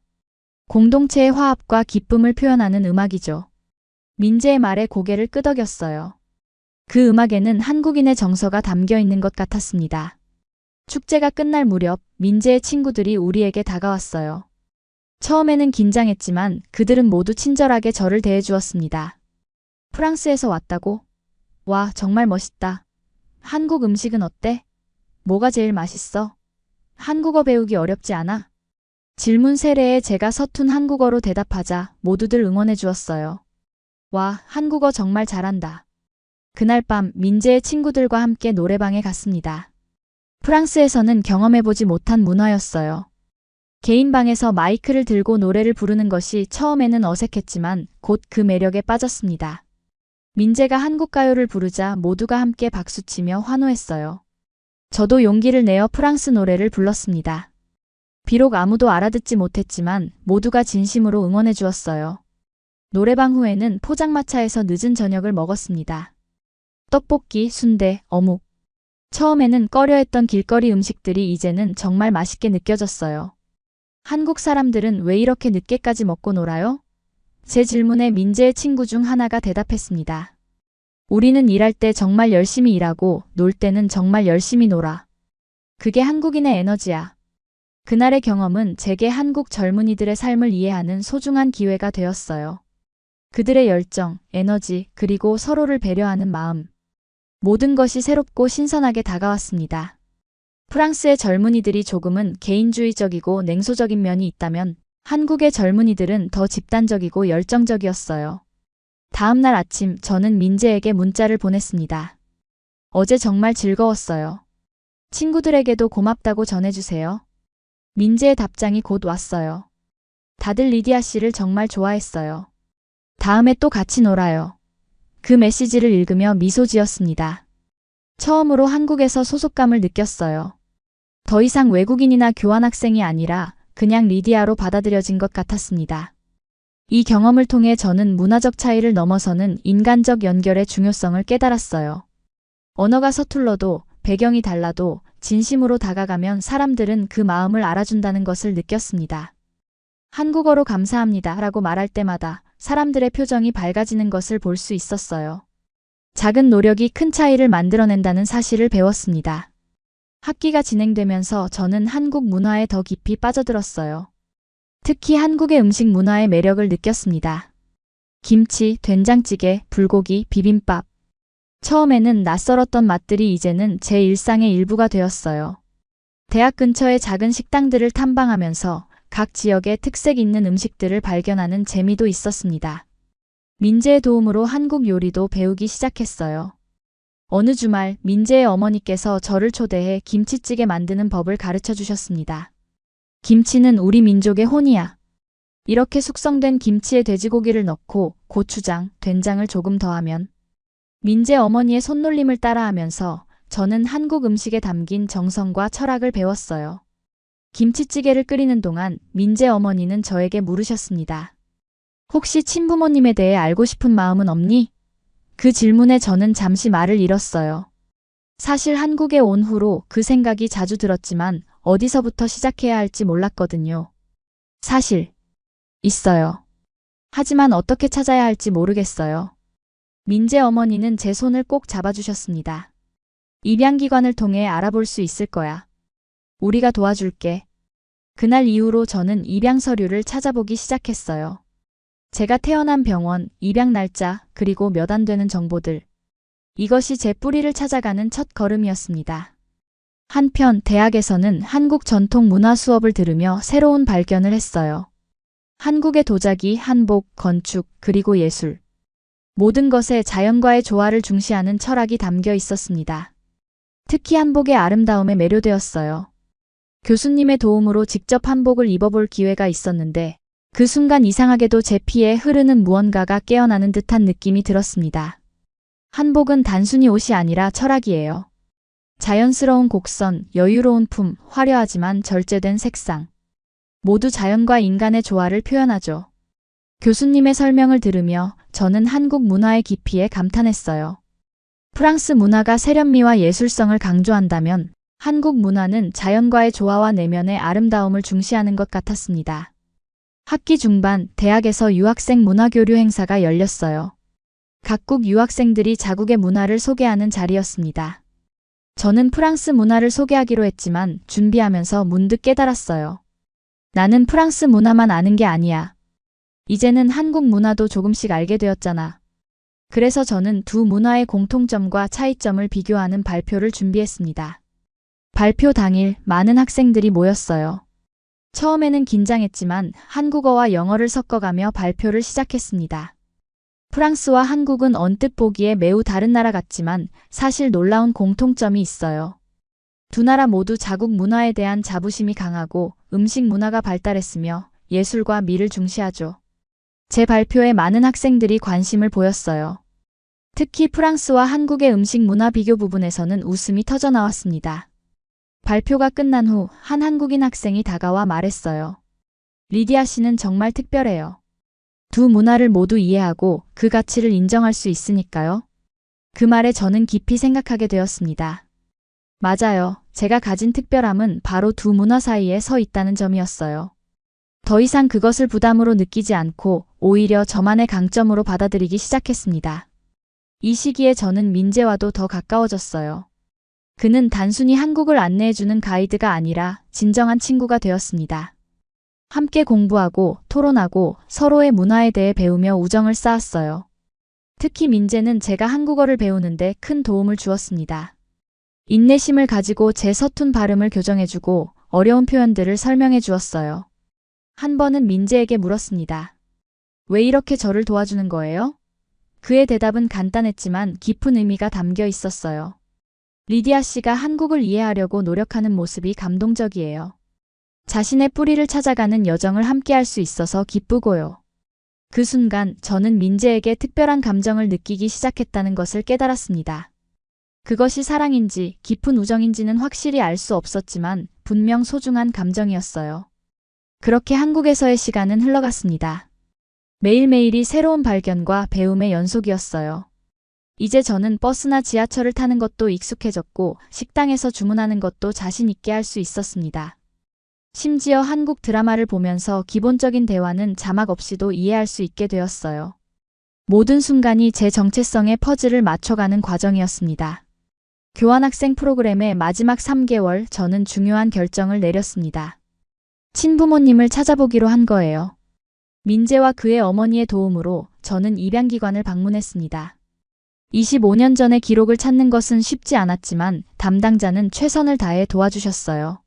공동체의 화합과 기쁨을 표현하는 음악이죠. 민재의 말에 고개를 끄덕였어요. 그 음악에는 한국인의 정서가 담겨 있는 것 같았습니다. 축제가 끝날 무렵 민재의 친구들이 우리에게 다가왔어요. 처음에는 긴장했지만 그들은 모두 친절하게 저를 대해주었습니다. 프랑스에서 왔다고? 와, 정말 멋있다. 한국 음식은 어때? 뭐가 제일 맛있어? 한국어 배우기 어렵지 않아? 질문 세례에 제가 서툰 한국어로 대답하자 모두들 응원해 주었어요. 와, 한국어 정말 잘한다. 그날 밤 민재의 친구들과 함께 노래방에 갔습니다. 프랑스에서는 경험해보지 못한 문화였어요. 개인 방에서 마이크를 들고 노래를 부르는 것이 처음에는 어색했지만 곧 그 매력에 빠졌습니다. 민재가 한국 가요를 부르자 모두가 함께 박수치며 환호했어요. 저도 용기를 내어 프랑스 노래를 불렀습니다. 비록 아무도 알아듣지 못했지만 모두가 진심으로 응원해 주었어요. 노래방 후에는 포장마차에서 늦은 저녁을 먹었습니다. 떡볶이, 순대, 어묵. 처음에는 꺼려했던 길거리 음식들이 이제는 정말 맛있게 느껴졌어요. 한국 사람들은 왜 이렇게 늦게까지 먹고 놀아요? 제 질문에 민재의 친구 중 하나가 대답했습니다. 우리는 일할 때 정말 열심히 일하고 놀 때는 정말 열심히 놀아. 그게 한국인의 에너지야. 그날의 경험은 제게 한국 젊은이들의 삶을 이해하는 소중한 기회가 되었어요. 그들의 열정, 에너지, 그리고 서로를 배려하는 마음. 모든 것이 새롭고 신선하게 다가왔습니다. 프랑스의 젊은이들이 조금은 개인주의적이고 냉소적인 면이 있다면 한국의 젊은이들은 더 집단적이고 열정적이었어요. 다음 날 아침 저는 민재에게 문자를 보냈습니다. 어제 정말 즐거웠어요. 친구들에게도 고맙다고 전해주세요. 민재의 답장이 곧 왔어요. 다들 리디아 씨를 정말 좋아했어요. 다음에 또 같이 놀아요. 그 메시지를 읽으며 미소 지었습니다. 처음으로 한국에서 소속감을 느꼈어요. 더 이상 외국인이나 교환학생이 아니라 그냥 리디아로 받아들여진 것 같았습니다. 이 경험을 통해 저는 문화적 차이를 넘어서는 인간적 연결의 중요성을 깨달았어요. 언어가 서툴러도 배경이 달라도 진심으로 다가가면 사람들은 그 마음을 알아준다는 것을 느꼈습니다. 한국어로 감사합니다 라고 말할 때마다 사람들의 표정이 밝아지는 것을 볼 수 있었어요. 작은 노력이 큰 차이를 만들어낸다는 사실을 배웠습니다. 학기가 진행되면서 저는 한국 문화에 더 깊이 빠져들었어요. 특히 한국의 음식 문화의 매력을 느꼈습니다. 김치, 된장찌개, 불고기, 비빔밥. 처음에는 낯설었던 맛들이 이제는 제 일상의 일부가 되었어요. 대학 근처의 작은 식당들을 탐방하면서 각 지역의 특색 있는 음식들을 발견하는 재미도 있었습니다. 민재의 도움으로 한국 요리도 배우기 시작했어요. 어느 주말 민재의 어머니께서 저를 초대해 김치찌개 만드는 법을 가르쳐 주셨습니다. 김치는 우리 민족의 혼이야. 이렇게 숙성된 김치에 돼지고기를 넣고 고추장, 된장을 조금 더하면 민재 어머니의 손놀림을 따라하면서 저는 한국 음식에 담긴 정성과 철학을 배웠어요. 김치찌개를 끓이는 동안 민재 어머니는 저에게 물으셨습니다. 혹시 친부모님에 대해 알고 싶은 마음은 없니? 그 질문에 저는 잠시 말을 잃었어요. 사실 한국에 온 후로 그 생각이 자주 들었지만 어디서부터 시작해야 할지 몰랐거든요. 사실 있어요. 하지만 어떻게 찾아야 할지 모르겠어요. 민재 어머니는 제 손을 꼭 잡아주셨습니다. 입양기관을 통해 알아볼 수 있을 거야. 우리가 도와줄게. 그날 이후로 저는 입양 서류를 찾아보기 시작했어요. 제가 태어난 병원, 입양 날짜, 그리고 몇 안 되는 정보들. 이것이 제 뿌리를 찾아가는 첫 걸음이었습니다. 한편 대학에서는 한국 전통 문화 수업을 들으며 새로운 발견을 했어요. 한국의 도자기, 한복, 건축, 그리고 예술. 모든 것에 자연과의 조화를 중시하는 철학이 담겨 있었습니다. 특히 한복의 아름다움에 매료되었어요. 교수님의 도움으로 직접 한복을 입어볼 기회가 있었는데 그 순간 이상하게도 제 피에 흐르는 무언가가 깨어나는 듯한 느낌이 들었습니다. 한복은 단순히 옷이 아니라 철학이에요. 자연스러운 곡선, 여유로운 품, 화려하지만 절제된 색상. 모두 자연과 인간의 조화를 표현하죠. 교수님의 설명을 들으며 저는 한국 문화의 깊이에 감탄했어요. 프랑스 문화가 세련미와 예술성을 강조한다면 한국 문화는 자연과의 조화와 내면의 아름다움을 중시하는 것 같았습니다. 학기 중반 대학에서 유학생 문화교류 행사가 열렸어요. 각국 유학생들이 자국의 문화를 소개하는 자리였습니다. 저는 프랑스 문화를 소개하기로 했지만 준비하면서 문득 깨달았어요. 나는 프랑스 문화만 아는 게 아니야. 이제는 한국 문화도 조금씩 알게 되었잖아. 그래서 저는 두 문화의 공통점과 차이점을 비교하는 발표를 준비했습니다. 발표 당일 많은 학생들이 모였어요. 처음에는 긴장했지만 한국어와 영어를 섞어가며 발표를 시작했습니다. 프랑스와 한국은 언뜻 보기에 매우 다른 나라 같지만 사실 놀라운 공통점이 있어요. 두 나라 모두 자국 문화에 대한 자부심이 강하고 음식 문화가 발달했으며 예술과 미를 중시하죠. 제 발표에 많은 학생들이 관심을 보였어요. 특히 프랑스와 한국의 음식 문화 비교 부분에서는 웃음이 터져 나왔습니다. 발표가 끝난 후 한 한국인 학생이 다가와 말했어요. 리디아 씨는 정말 특별해요. 두 문화를 모두 이해하고 그 가치를 인정할 수 있으니까요. 그 말에 저는 깊이 생각하게 되었습니다. 맞아요. 제가 가진 특별함은 바로 두 문화 사이에 서 있다는 점이었어요. 더 이상 그것을 부담으로 느끼지 않고 오히려 저만의 강점으로 받아들이기 시작했습니다. 이 시기에 저는 민재와도 더 가까워졌어요. 그는 단순히 한국을 안내해주는 가이드가 아니라 진정한 친구가 되었습니다. 함께 공부하고 토론하고 서로의 문화에 대해 배우며 우정을 쌓았어요. 특히 민재는 제가 한국어를 배우는데 큰 도움을 주었습니다. 인내심을 가지고 제 서툰 발음을 교정해주고 어려운 표현들을 설명해 주었어요. 한 번은 민재에게 물었습니다. 왜 이렇게 저를 도와주는 거예요? 그의 대답은 간단했지만 깊은 의미가 담겨 있었어요. 리디아 씨가 한국을 이해하려고 노력하는 모습이 감동적이에요. 자신의 뿌리를 찾아가는 여정을 함께할 수 있어서 기쁘고요. 그 순간 저는 민재에게 특별한 감정을 느끼기 시작했다는 것을 깨달았습니다. 그것이 사랑인지 깊은 우정인지는 확실히 알 수 없었지만 분명 소중한 감정이었어요. 그렇게 한국에서의 시간은 흘러갔습니다. 매일매일이 새로운 발견과 배움의 연속이었어요. 이제 저는 버스나 지하철을 타는 것도 익숙해졌고 식당에서 주문하는 것도 자신 있게 할 수 있었습니다. 심지어 한국 드라마를 보면서 기본적인 대화는 자막 없이도 이해할 수 있게 되었어요. 모든 순간이 제 정체성의 퍼즐을 맞춰가는 과정이었습니다. 교환학생 프로그램의 마지막 3개월 저는 중요한 결정을 내렸습니다. 친부모님을 찾아보기로 한 거예요. 민재와 그의 어머니의 도움으로 저는 입양기관을 방문했습니다. 25년 전의 기록을 찾는 것은 쉽지 않았지만 담당자는 최선을 다해 도와주셨어요.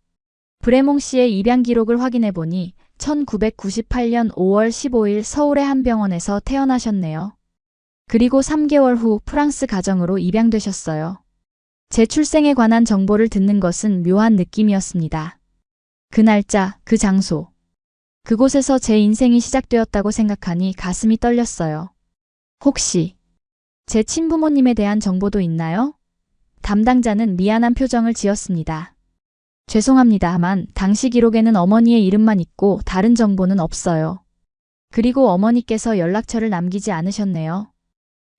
브레몽 씨의 입양 기록을 확인해 보니 1998년 5월 15일 서울의 한 병원에서 태어나셨네요. 그리고 3개월 후 프랑스 가정으로 입양되셨어요. 제 출생에 관한 정보를 듣는 것은 묘한 느낌이었습니다. 그 날짜, 그 장소. 그곳에서 제 인생이 시작되었다고 생각하니 가슴이 떨렸어요. 혹시 제 친부모님에 대한 정보도 있나요? 담당자는 미안한 표정을 지었습니다. 죄송합니다만 당시 기록에는 어머니의 이름만 있고 다른 정보는 없어요. 그리고 어머니께서 연락처를 남기지 않으셨네요.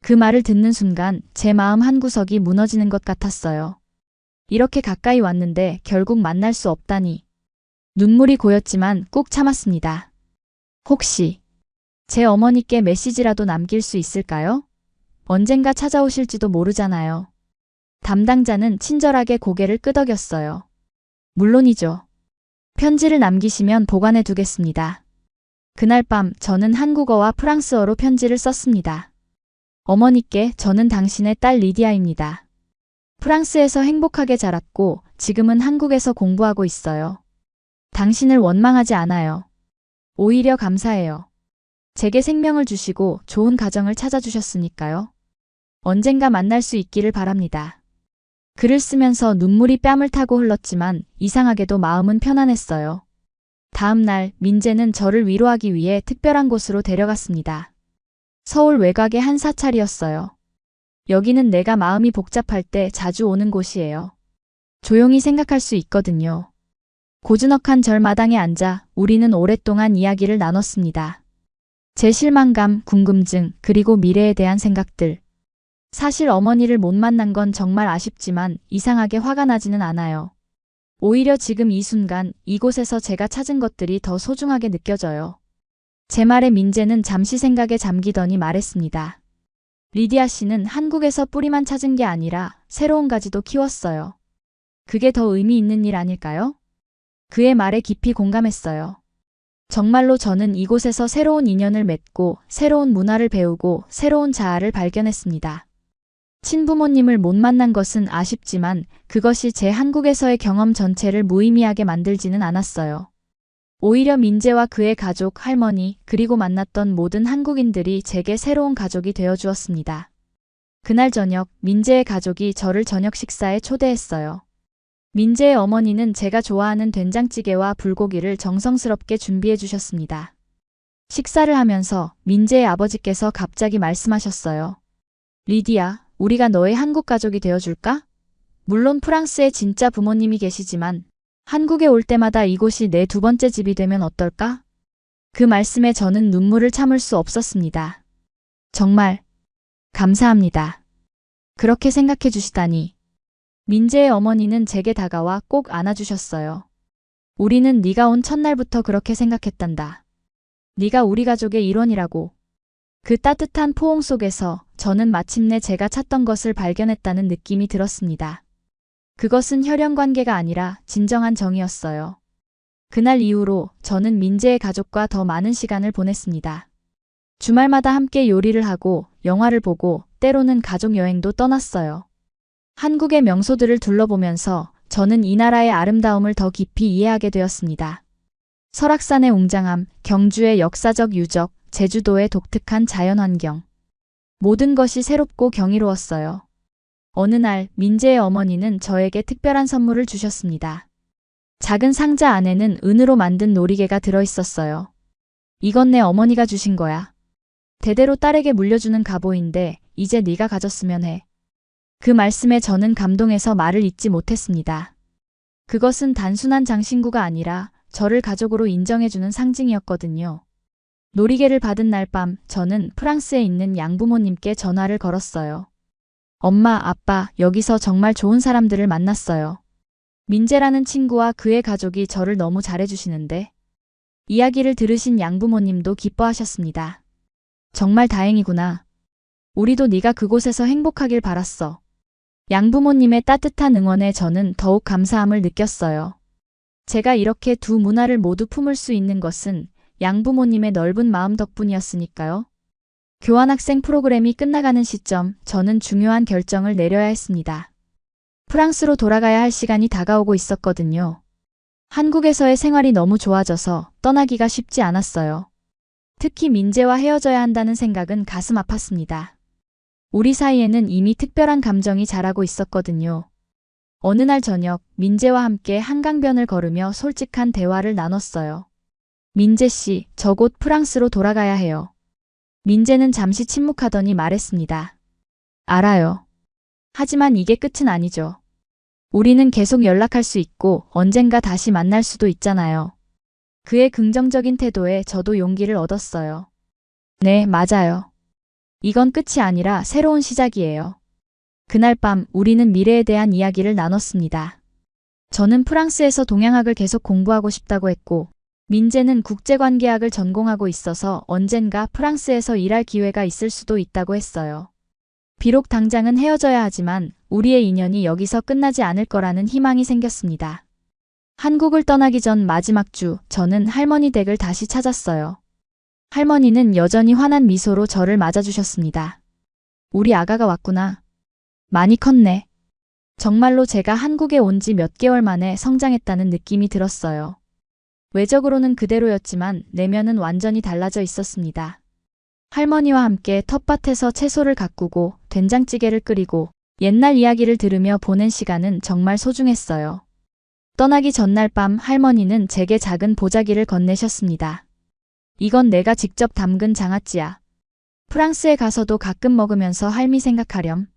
그 말을 듣는 순간 제 마음 한구석이 무너지는 것 같았어요. 이렇게 가까이 왔는데 결국 만날 수 없다니. 눈물이 고였지만 꾹 참았습니다. 혹시 제 어머니께 메시지라도 남길 수 있을까요? 언젠가 찾아오실지도 모르잖아요. 담당자는 친절하게 고개를 끄덕였어요. 물론이죠. 편지를 남기시면 보관해 두겠습니다. 그날 밤 저는 한국어와 프랑스어로 편지를 썼습니다. 어머니께 저는 당신의 딸 리디아입니다. 프랑스에서 행복하게 자랐고 지금은 한국에서 공부하고 있어요. 당신을 원망하지 않아요. 오히려 감사해요. 제게 생명을 주시고 좋은 가정을 찾아주셨으니까요. 언젠가 만날 수 있기를 바랍니다. 글을 쓰면서 눈물이 뺨을 타고 흘렀지만 이상하게도 마음은 편안했어요. 다음 날 민재는 저를 위로하기 위해 특별한 곳으로 데려갔습니다. 서울 외곽의 한 사찰이었어요. 여기는 내가 마음이 복잡할 때 자주 오는 곳이에요. 조용히 생각할 수 있거든요. 고즈넉한 절마당에 앉아 우리는 오랫동안 이야기를 나눴습니다. 제 실망감, 궁금증, 그리고 미래에 대한 생각들. 사실 어머니를 못 만난 건 정말 아쉽지만 이상하게 화가 나지는 않아요. 오히려 지금 이 순간 이곳에서 제가 찾은 것들이 더 소중하게 느껴져요. 제 말에 민재는 잠시 생각에 잠기더니 말했습니다. 리디아 씨는 한국에서 뿌리만 찾은 게 아니라 새로운 가지도 키웠어요. 그게 더 의미 있는 일 아닐까요? 그의 말에 깊이 공감했어요. 정말로 저는 이곳에서 새로운 인연을 맺고 새로운 문화를 배우고 새로운 자아를 발견했습니다. 친부모님을 못 만난 것은 아쉽지만 그것이 제 한국에서의 경험 전체를 무의미하게 만들지는 않았어요. 오히려 민재와 그의 가족, 할머니, 그리고 만났던 모든 한국인들이 제게 새로운 가족이 되어주었습니다. 그날 저녁 민재의 가족이 저를 저녁 식사에 초대했어요. 민재의 어머니는 제가 좋아하는 된장찌개와 불고기를 정성스럽게 준비해 주셨습니다. 식사를 하면서 민재의 아버지께서 갑자기 말씀하셨어요. 리디아, 우리가 너의 한국 가족이 되어줄까? 물론 프랑스에 진짜 부모님이 계시지만 한국에 올 때마다 이곳이 내 두 번째 집이 되면 어떨까? 그 말씀에 저는 눈물을 참을 수 없었습니다. 정말 감사합니다. 그렇게 생각해 주시다니. 민재의 어머니는 제게 다가와 꼭 안아주셨어요. 우리는 네가 온 첫날부터 그렇게 생각했단다. 네가 우리 가족의 일원이라고. 그 따뜻한 포옹 속에서 저는 마침내 제가 찾던 것을 발견했다는 느낌이 들었습니다. 그것은 혈연 관계가 아니라 진정한 정이었어요. 그날 이후로 저는 민재의 가족과 더 많은 시간을 보냈습니다. 주말마다 함께 요리를 하고 영화를 보고 때로는 가족 여행도 떠났어요. 한국의 명소들을 둘러보면서 저는 이 나라의 아름다움을 더 깊이 이해하게 되었습니다. 설악산의 웅장함, 경주의 역사적 유적, 제주도의 독특한 자연환경. 모든 것이 새롭고 경이로웠어요. 어느 날 민재의 어머니는 저에게 특별한 선물을 주셨습니다. 작은 상자 안에는 은으로 만든 놀이개가 들어있었어요. 이건 내 어머니가 주신 거야. 대대로 딸에게 물려주는 갑오인데 이제 네가 가졌으면 해. 그 말씀에 저는 감동해서 말을 잇지 못했습니다. 그것은 단순한 장신구가 아니라 저를 가족으로 인정해주는 상징이었거든요. 놀이개를 받은 날 밤 저는 프랑스에 있는 양부모님께 전화를 걸었어요. 엄마, 아빠, 여기서 정말 좋은 사람들을 만났어요. 민재라는 친구와 그의 가족이 저를 너무 잘해주시는데. 이야기를 들으신 양부모님도 기뻐하셨습니다. 정말 다행이구나. 우리도 네가 그곳에서 행복하길 바랐어. 양부모님의 따뜻한 응원에 저는 더욱 감사함을 느꼈어요. 제가 이렇게 두 문화를 모두 품을 수 있는 것은 양부모님의 넓은 마음 덕분이었으니까요. 교환학생 프로그램이 끝나가는 시점, 저는 중요한 결정을 내려야 했습니다. 프랑스로 돌아가야 할 시간이 다가오고 있었거든요. 한국에서의 생활이 너무 좋아져서 떠나기가 쉽지 않았어요. 특히 민재와 헤어져야 한다는 생각은 가슴 아팠습니다. 우리 사이에는 이미 특별한 감정이 자라고 있었거든요. 어느 날 저녁 민재와 함께 한강변을 걸으며 솔직한 대화를 나눴어요. 민재 씨, 저 곧 프랑스로 돌아가야 해요. 민재는 잠시 침묵하더니 말했습니다. 알아요. 하지만 이게 끝은 아니죠. 우리는 계속 연락할 수 있고 언젠가 다시 만날 수도 있잖아요. 그의 긍정적인 태도에 저도 용기를 얻었어요. 네, 맞아요. 이건 끝이 아니라 새로운 시작이에요. 그날 밤 우리는 미래에 대한 이야기를 나눴습니다. 저는 프랑스에서 동양학을 계속 공부하고 싶다고 했고, 민재는 국제관계학을 전공하고 있어서 언젠가 프랑스에서 일할 기회가 있을 수도 있다고 했어요. 비록 당장은 헤어져야 하지만 우리의 인연이 여기서 끝나지 않을 거라는 희망이 생겼습니다. 한국을 떠나기 전 마지막 주, 저는 할머니 댁을 다시 찾았어요. 할머니는 여전히 환한 미소로 저를 맞아주셨습니다. 우리 아가가 왔구나. 많이 컸네. 정말로 제가 한국에 온 지 몇 개월 만에 성장했다는 느낌이 들었어요. 외적으로는 그대로였지만 내면은 완전히 달라져 있었습니다. 할머니와 함께 텃밭에서 채소를 가꾸고 된장찌개를 끓이고 옛날 이야기를 들으며 보낸 시간은 정말 소중했어요. 떠나기 전날 밤 할머니는 제게 작은 보자기를 건네셨습니다. 이건 내가 직접 담근 장아찌야. 프랑스에 가서도 가끔 먹으면서 할미 생각하렴.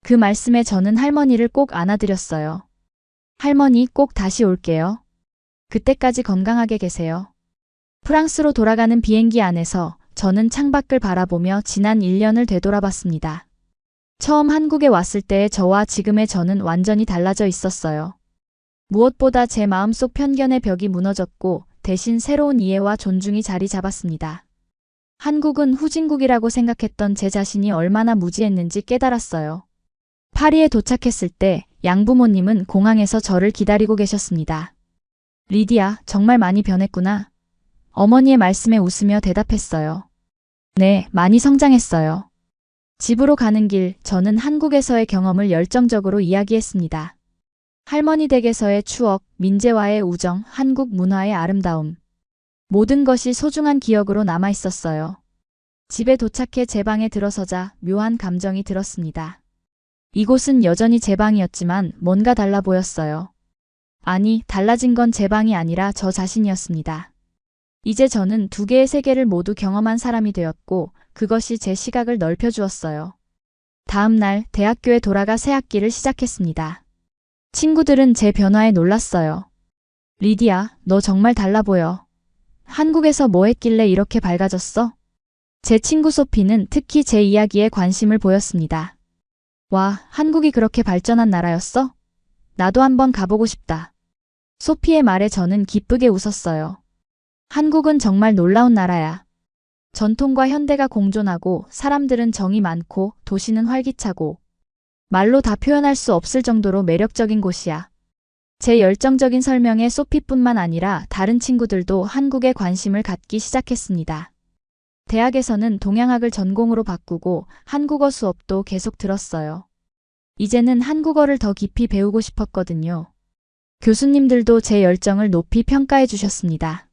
그 말씀에 저는 할머니를 꼭 안아드렸어요. 할머니 꼭 다시 올게요. 그때까지 건강하게 계세요. 프랑스로 돌아가는 비행기 안에서 저는 창밖을 바라보며 지난 1년을 되돌아봤습니다. 처음 한국에 왔을 때의 저와 지금의 저는 완전히 달라져 있었어요. 무엇보다 제 마음속 편견의 벽이 무너졌고 대신 새로운 이해와 존중이 자리 잡았습니다. 한국은 후진국이라고 생각했던 제 자신이 얼마나 무지했는지 깨달았어요. 파리에 도착했을 때 양부모님은 공항에서 저를 기다리고 계셨습니다. 리디야, 정말 많이 변했구나. 어머니의 말씀에 웃으며 대답했어요. 네, 많이 성장했어요. 집으로 가는 길, 저는 한국에서의 경험을 열정적으로 이야기했습니다. 할머니 댁에서의 추억, 민재와의 우정, 한국 문화의 아름다움. 모든 것이 소중한 기억으로 남아 있었어요. 집에 도착해 제 방에 들어서자 묘한 감정이 들었습니다. 이곳은 여전히 제 방이었지만 뭔가 달라 보였어요. 아니, 달라진 건 제 방이 아니라 저 자신이었습니다. 이제 저는 두 개의 세계를 모두 경험한 사람이 되었고 그것이 제 시각을 넓혀주었어요. 다음 날 대학교에 돌아가 새 학기를 시작했습니다. 친구들은 제 변화에 놀랐어요. 리디야, 너 정말 달라 보여. 한국에서 뭐 했길래 이렇게 밝아졌어? 제 친구 소피는 특히 제 이야기에 관심을 보였습니다. 와, 한국이 그렇게 발전한 나라였어? 나도 한번 가보고 싶다. 소피의 말에 저는 기쁘게 웃었어요. 한국은 정말 놀라운 나라야. 전통과 현대가 공존하고 사람들은 정이 많고 도시는 활기차고 말로 다 표현할 수 없을 정도로 매력적인 곳이야. 제 열정적인 설명에 소피뿐만 아니라 다른 친구들도 한국에 관심을 갖기 시작했습니다. 대학에서는 동양학을 전공으로 바꾸고 한국어 수업도 계속 들었어요. 이제는 한국어를 더 깊이 배우고 싶었거든요. 교수님들도 제 열정을 높이 평가해 주셨습니다.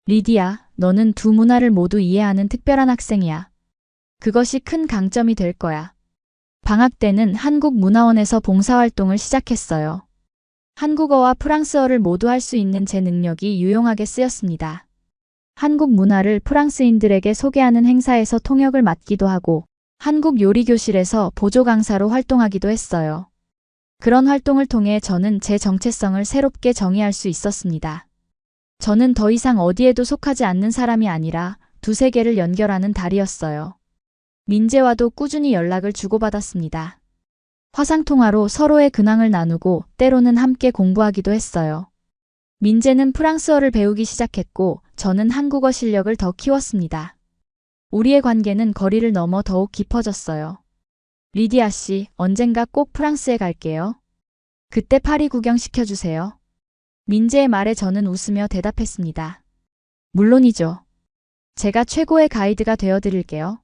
리디야, 너는 두 문화를 모두 이해하는 특별한 학생이야. 그것이 큰 강점이 될 거야. 방학 때는 한국문화원에서 봉사활동을 시작했어요. 한국어와 프랑스어를 모두 할 수 있는 제 능력이 유용하게 쓰였습니다. 한국 문화를 프랑스인들에게 소개하는 행사에서 통역을 맡기도 하고 한국 요리교실에서 보조 강사로 활동하기도 했어요. 그런 활동을 통해 저는 제 정체성을 새롭게 정의할 수 있었습니다. 저는 더 이상 어디에도 속하지 않는 사람이 아니라 두 세계를 연결하는 다리였어요. 민재와도 꾸준히 연락을 주고받았습니다. 화상통화로 서로의 근황을 나누고 때로는 함께 공부하기도 했어요. 민재는 프랑스어를 배우기 시작했고 저는 한국어 실력을 더 키웠습니다. 우리의 관계는 거리를 넘어 더욱 깊어졌어요. 리디아 씨, 언젠가 꼭 프랑스에 갈게요. 그때 파리 구경시켜주세요. 민재의 말에 저는 웃으며 대답했습니다. 물론이죠. 제가 최고의 가이드가 되어드릴게요.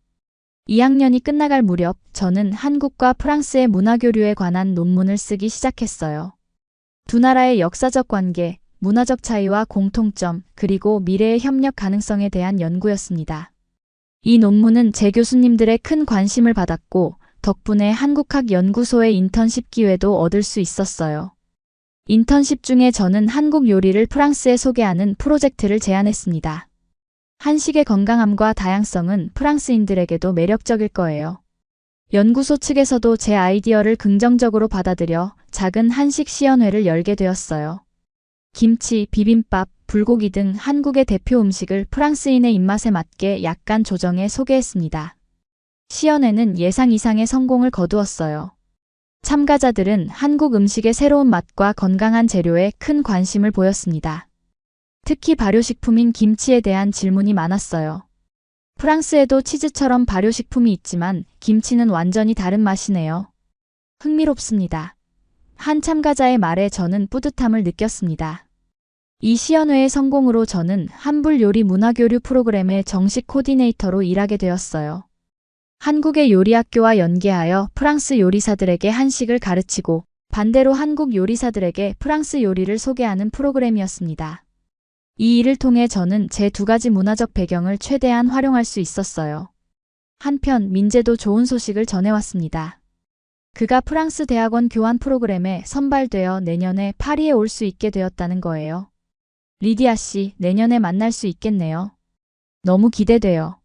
2학년이 끝나갈 무렵 저는 한국과 프랑스의 문화교류에 관한 논문을 쓰기 시작했어요. 두 나라의 역사적 관계, 문화적 차이와 공통점, 그리고 미래의 협력 가능성에 대한 연구였습니다. 이 논문은 제 교수님들의 큰 관심을 받았고 덕분에 한국학연구소의 인턴십 기회도 얻을 수 있었어요. 인턴십 중에 저는 한국 요리를 프랑스에 소개하는 프로젝트를 제안했습니다. 한식의 건강함과 다양성은 프랑스인들에게도 매력적일 거예요. 연구소 측에서도 제 아이디어를 긍정적으로 받아들여 작은 한식 시연회를 열게 되었어요. 김치, 비빔밥, 불고기 등 한국의 대표 음식을 프랑스인의 입맛에 맞게 약간 조정해 소개했습니다. 시연회는 예상 이상의 성공을 거두었어요. 참가자들은 한국 음식의 새로운 맛과 건강한 재료에 큰 관심을 보였습니다. 특히 발효식품인 김치에 대한 질문이 많았어요. 프랑스에도 치즈처럼 발효식품이 있지만 김치는 완전히 다른 맛이네요. 흥미롭습니다. 한 참가자의 말에 저는 뿌듯함을 느꼈습니다. 이 시연회의 성공으로 저는 한불 요리 문화교류 프로그램의 정식 코디네이터로 일하게 되었어요. 한국의 요리학교와 연계하여 프랑스 요리사들에게 한식을 가르치고 반대로 한국 요리사들에게 프랑스 요리를 소개하는 프로그램이었습니다. 이 일을 통해 저는 제 두 가지 문화적 배경을 최대한 활용할 수 있었어요. 한편 민재도 좋은 소식을 전해왔습니다. 그가 프랑스 대학원 교환 프로그램에 선발되어 내년에 파리에 올 수 있게 되었다는 거예요. 리디아 씨, 내년에 만날 수 있겠네요. 너무 기대돼요.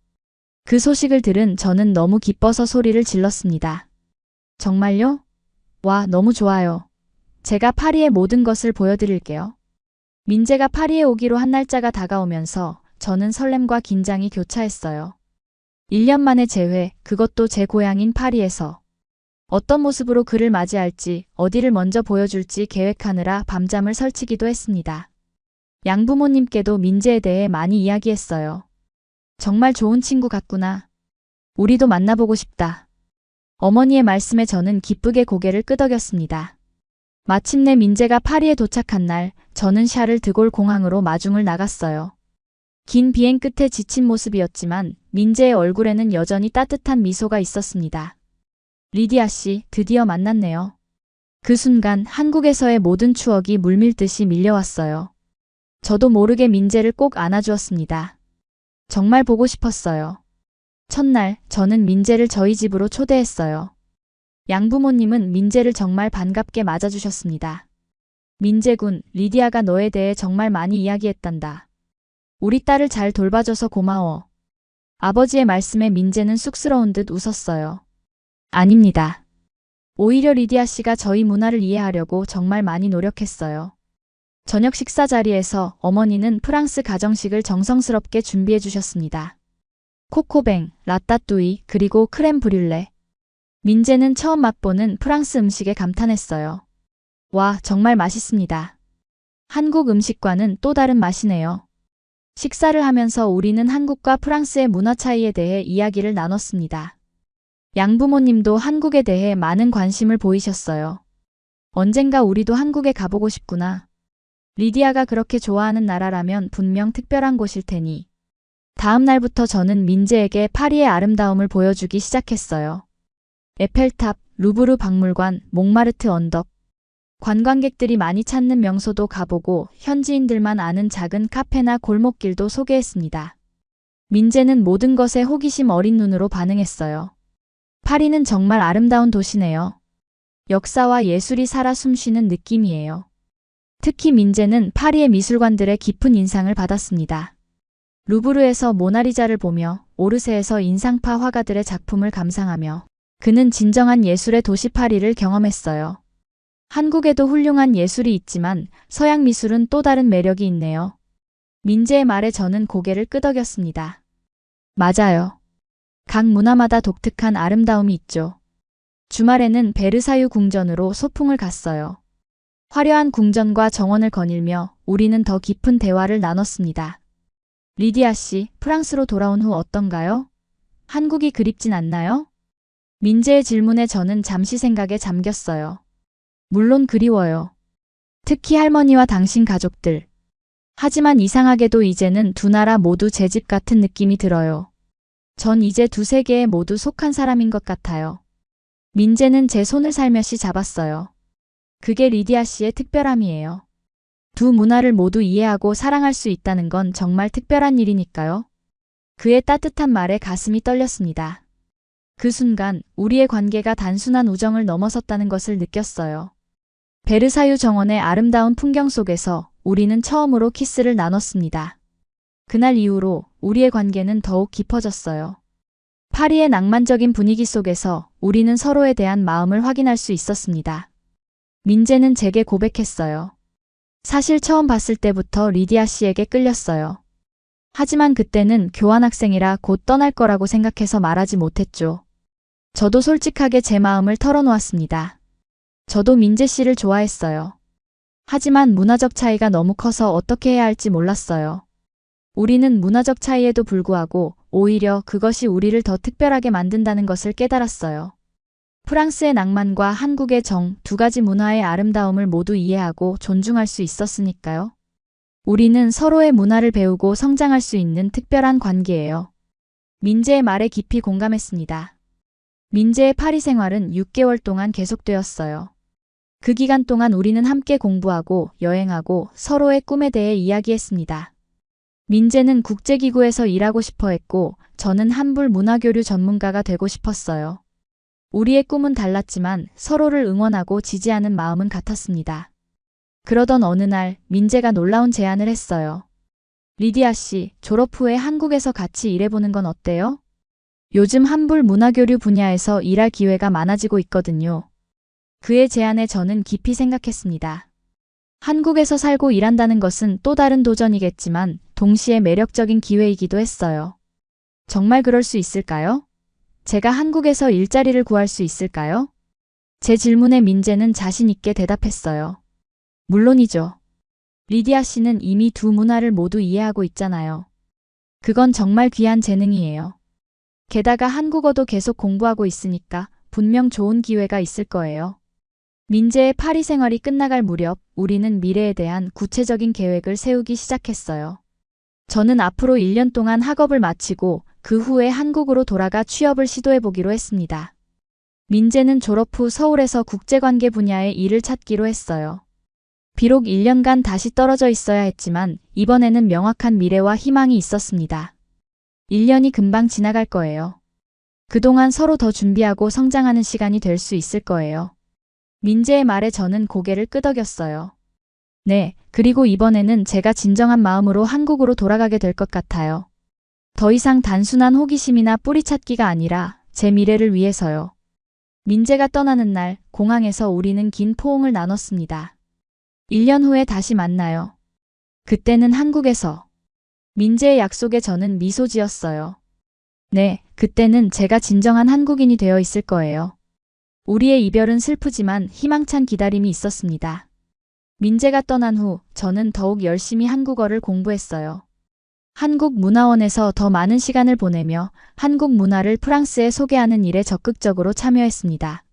그 소식을 들은 저는 너무 기뻐서 소리를 질렀습니다. 정말요? 와, 너무 좋아요. 제가 파리의 모든 것을 보여드릴게요. 민재가 파리에 오기로 한 날짜가 다가오면서 저는 설렘과 긴장이 교차했어요. 1년 만에 재회, 그것도 제 고향인 파리에서. 어떤 모습으로 그를 맞이할지, 어디를 먼저 보여줄지 계획하느라 밤잠을 설치기도 했습니다. 양부모님께도 민재에 대해 많이 이야기했어요. 정말 좋은 친구 같구나. 우리도 만나보고 싶다. 어머니의 말씀에 저는 기쁘게 고개를 끄덕였습니다. 마침내 민재가 파리에 도착한 날, 저는 샤를 드골 공항으로 마중을 나갔어요. 긴 비행 끝에 지친 모습이었지만 민재의 얼굴에는 여전히 따뜻한 미소가 있었습니다. 리디아 씨, 드디어 만났네요. 그 순간 한국에서의 모든 추억이 물밀듯이 밀려왔어요. 저도 모르게 민재를 꼭 안아주었습니다. 정말 보고 싶었어요. 첫날, 저는 민재를 저희 집으로 초대했어요. 양부모님은 민재를 정말 반갑게 맞아주셨습니다. 민재군, 리디아가 너에 대해 정말 많이 이야기했단다. 우리 딸을 잘 돌봐줘서 고마워. 아버지의 말씀에 민재는 쑥스러운 듯 웃었어요. 아닙니다. 오히려 리디아 씨가 저희 문화를 이해하려고 정말 많이 노력했어요. 저녁 식사 자리에서 어머니는 프랑스 가정식을 정성스럽게 준비해 주셨습니다. 코코뱅, 라따뚜이, 그리고 크렘 브듈레. 민재는 처음 맛보는 프랑스 음식에 감탄했어요. 와, 정말 맛있습니다. 한국 음식과는 또 다른 맛이네요. 식사를 하면서 우리는 한국과 프랑스의 문화 차이에 대해 이야기를 나눴습니다. 양부모님도 한국에 대해 많은 관심을 보이셨어요. 언젠가 우리도 한국에 가보고 싶구나. 리디아가 그렇게 좋아하는 나라라면 분명 특별한 곳일 테니. 다음 날부터 저는 민재에게 파리의 아름다움을 보여주기 시작했어요. 에펠탑, 루브르 박물관, 몽마르트 언덕. 관광객들이 많이 찾는 명소도 가보고 현지인들만 아는 작은 카페나 골목길도 소개했습니다. 민재는 모든 것에 호기심 어린 눈으로 반응했어요. 파리는 정말 아름다운 도시네요. 역사와 예술이 살아 숨쉬는 느낌이에요. 특히 민재는 파리의 미술관들의 깊은 인상을 받았습니다. 루브르에서 모나리자를 보며 오르세에서 인상파 화가들의 작품을 감상하며 그는 진정한 예술의 도시 파리를 경험했어요. 한국에도 훌륭한 예술이 있지만 서양 미술은 또 다른 매력이 있네요. 민재의 말에 저는 고개를 끄덕였습니다. 맞아요. 각 문화마다 독특한 아름다움이 있죠. 주말에는 베르사유 궁전으로 소풍을 갔어요. 화려한 궁전과 정원을 거닐며 우리는 더 깊은 대화를 나눴습니다. 리디아 씨, 프랑스로 돌아온 후 어떤가요? 한국이 그립진 않나요? 민재의 질문에 저는 잠시 생각에 잠겼어요. 물론 그리워요. 특히 할머니와 당신 가족들. 하지만 이상하게도 이제는 두 나라 모두 제 집 같은 느낌이 들어요. 전 이제 두 세계에 모두 속한 사람인 것 같아요. 민재는 제 손을 살며시 잡았어요. 그게 리디아 씨의 특별함이에요. 두 문화를 모두 이해하고 사랑할 수 있다는 건 정말 특별한 일이니까요. 그의 따뜻한 말에 가슴이 떨렸습니다. 그 순간 우리의 관계가 단순한 우정을 넘어섰다는 것을 느꼈어요. 베르사유 정원의 아름다운 풍경 속에서 우리는 처음으로 키스를 나눴습니다. 그날 이후로 우리의 관계는 더욱 깊어졌어요. 파리의 낭만적인 분위기 속에서 우리는 서로에 대한 마음을 확인할 수 있었습니다. 민재는 제게 고백했어요. 사실 처음 봤을 때부터 리디아 씨에게 끌렸어요. 하지만 그때는 교환학생이라 곧 떠날 거라고 생각해서 말하지 못했죠. 저도 솔직하게 제 마음을 털어놓았습니다. 저도 민재 씨를 좋아했어요. 하지만 문화적 차이가 너무 커서 어떻게 해야 할지 몰랐어요. 우리는 문화적 차이에도 불구하고 오히려 그것이 우리를 더 특별하게 만든다는 것을 깨달았어요. 프랑스의 낭만과 한국의 정, 두 가지 문화의 아름다움을 모두 이해하고 존중할 수 있었으니까요. 우리는 서로의 문화를 배우고 성장할 수 있는 특별한 관계예요. 민재의 말에 깊이 공감했습니다. 민재의 파리 생활은 6개월 동안 계속되었어요. 그 기간 동안 우리는 함께 공부하고 여행하고 서로의 꿈에 대해 이야기했습니다. 민재는 국제기구에서 일하고 싶어 했고 저는 한불 문화교류 전문가가 되고 싶었어요. 우리의 꿈은 달랐지만 서로를 응원하고 지지하는 마음은 같았습니다. 그러던 어느 날 민재가 놀라운 제안을 했어요. 리디아 씨, 졸업 후에 한국에서 같이 일해보는 건 어때요? 요즘 한불 문화교류 분야에서 일할 기회가 많아지고 있거든요. 그의 제안에 저는 깊이 생각했습니다. 한국에서 살고 일한다는 것은 또 다른 도전이겠지만 동시에 매력적인 기회이기도 했어요. 정말 그럴 수 있을까요? 제가 한국에서 일자리를 구할 수 있을까요? 제 질문에 민재는 자신 있게 대답했어요. 물론이죠. 리디아 씨는 이미 두 문화를 모두 이해하고 있잖아요. 그건 정말 귀한 재능이에요. 게다가 한국어도 계속 공부하고 있으니까 분명 좋은 기회가 있을 거예요. 민재의 파리 생활이 끝나갈 무렵 우리는 미래에 대한 구체적인 계획을 세우기 시작했어요. 저는 앞으로 1년 동안 학업을 마치고 그 후에 한국으로 돌아가 취업을 시도해보기로 했습니다. 민재는 졸업 후 서울에서 국제관계 분야의 일을 찾기로 했어요. 비록 1년간 다시 떨어져 있어야 했지만 이번에는 명확한 미래와 희망이 있었습니다. 1년이 금방 지나갈 거예요. 그동안 서로 더 준비하고 성장하는 시간이 될 수 있을 거예요. 민재의 말에 저는 고개를 끄덕였어요. 네, 그리고 이번에는 제가 진정한 마음으로 한국으로 돌아가게 될 것 같아요. 더 이상 단순한 호기심이나 뿌리찾기가 아니라 제 미래를 위해서요. 민재가 떠나는 날 공항에서 우리는 긴 포옹을 나눴습니다. 1년 후에 다시 만나요. 그때는 한국에서. 민재의 약속에 저는 미소 지었어요. 네, 그때는 제가 진정한 한국인이 되어 있을 거예요. 우리의 이별은 슬프지만 희망찬 기다림이 있었습니다. 민재가 떠난 후 저는 더욱 열심히 한국어를 공부했어요. 한국문화원에서 더 많은 시간을 보내며 한국 문화를 프랑스에 소개하는 일에 적극적으로 참여했습니다.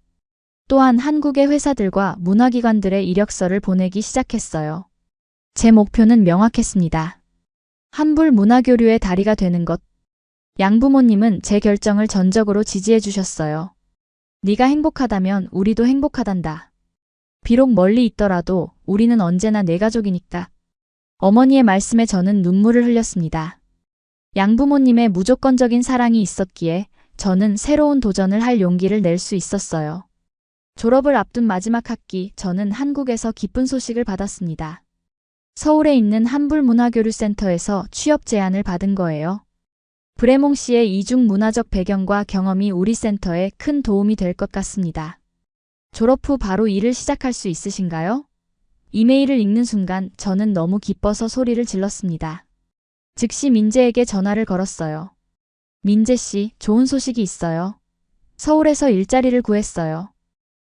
또한 한국의 회사들과 문화기관들의 이력서를 보내기 시작했어요. 제 목표는 명확했습니다. 한불 문화교류의 다리가 되는 것. 양부모님은 제 결정을 전적으로 지지해 주셨어요. 네가 행복하다면 우리도 행복하단다. 비록 멀리 있더라도 우리는 언제나 내 가족이니까. 어머니의 말씀에 저는 눈물을 흘렸습니다. 양부모님의 무조건적인 사랑이 있었기에 저는 새로운 도전을 할 용기를 낼 수 있었어요. 졸업을 앞둔 마지막 학기, 저는 한국에서 기쁜 소식을 받았습니다. 서울에 있는 한불문화교류센터에서 취업 제안을 받은 거예요. 브레몽 씨의 이중 문화적 배경과 경험이 우리 센터에 큰 도움이 될 것 같습니다. 졸업 후 바로 일을 시작할 수 있으신가요? 이메일을 읽는 순간 저는 너무 기뻐서 소리를 질렀습니다. 즉시 민재에게 전화를 걸었어요. 민재 씨, 좋은 소식이 있어요. 서울에서 일자리를 구했어요.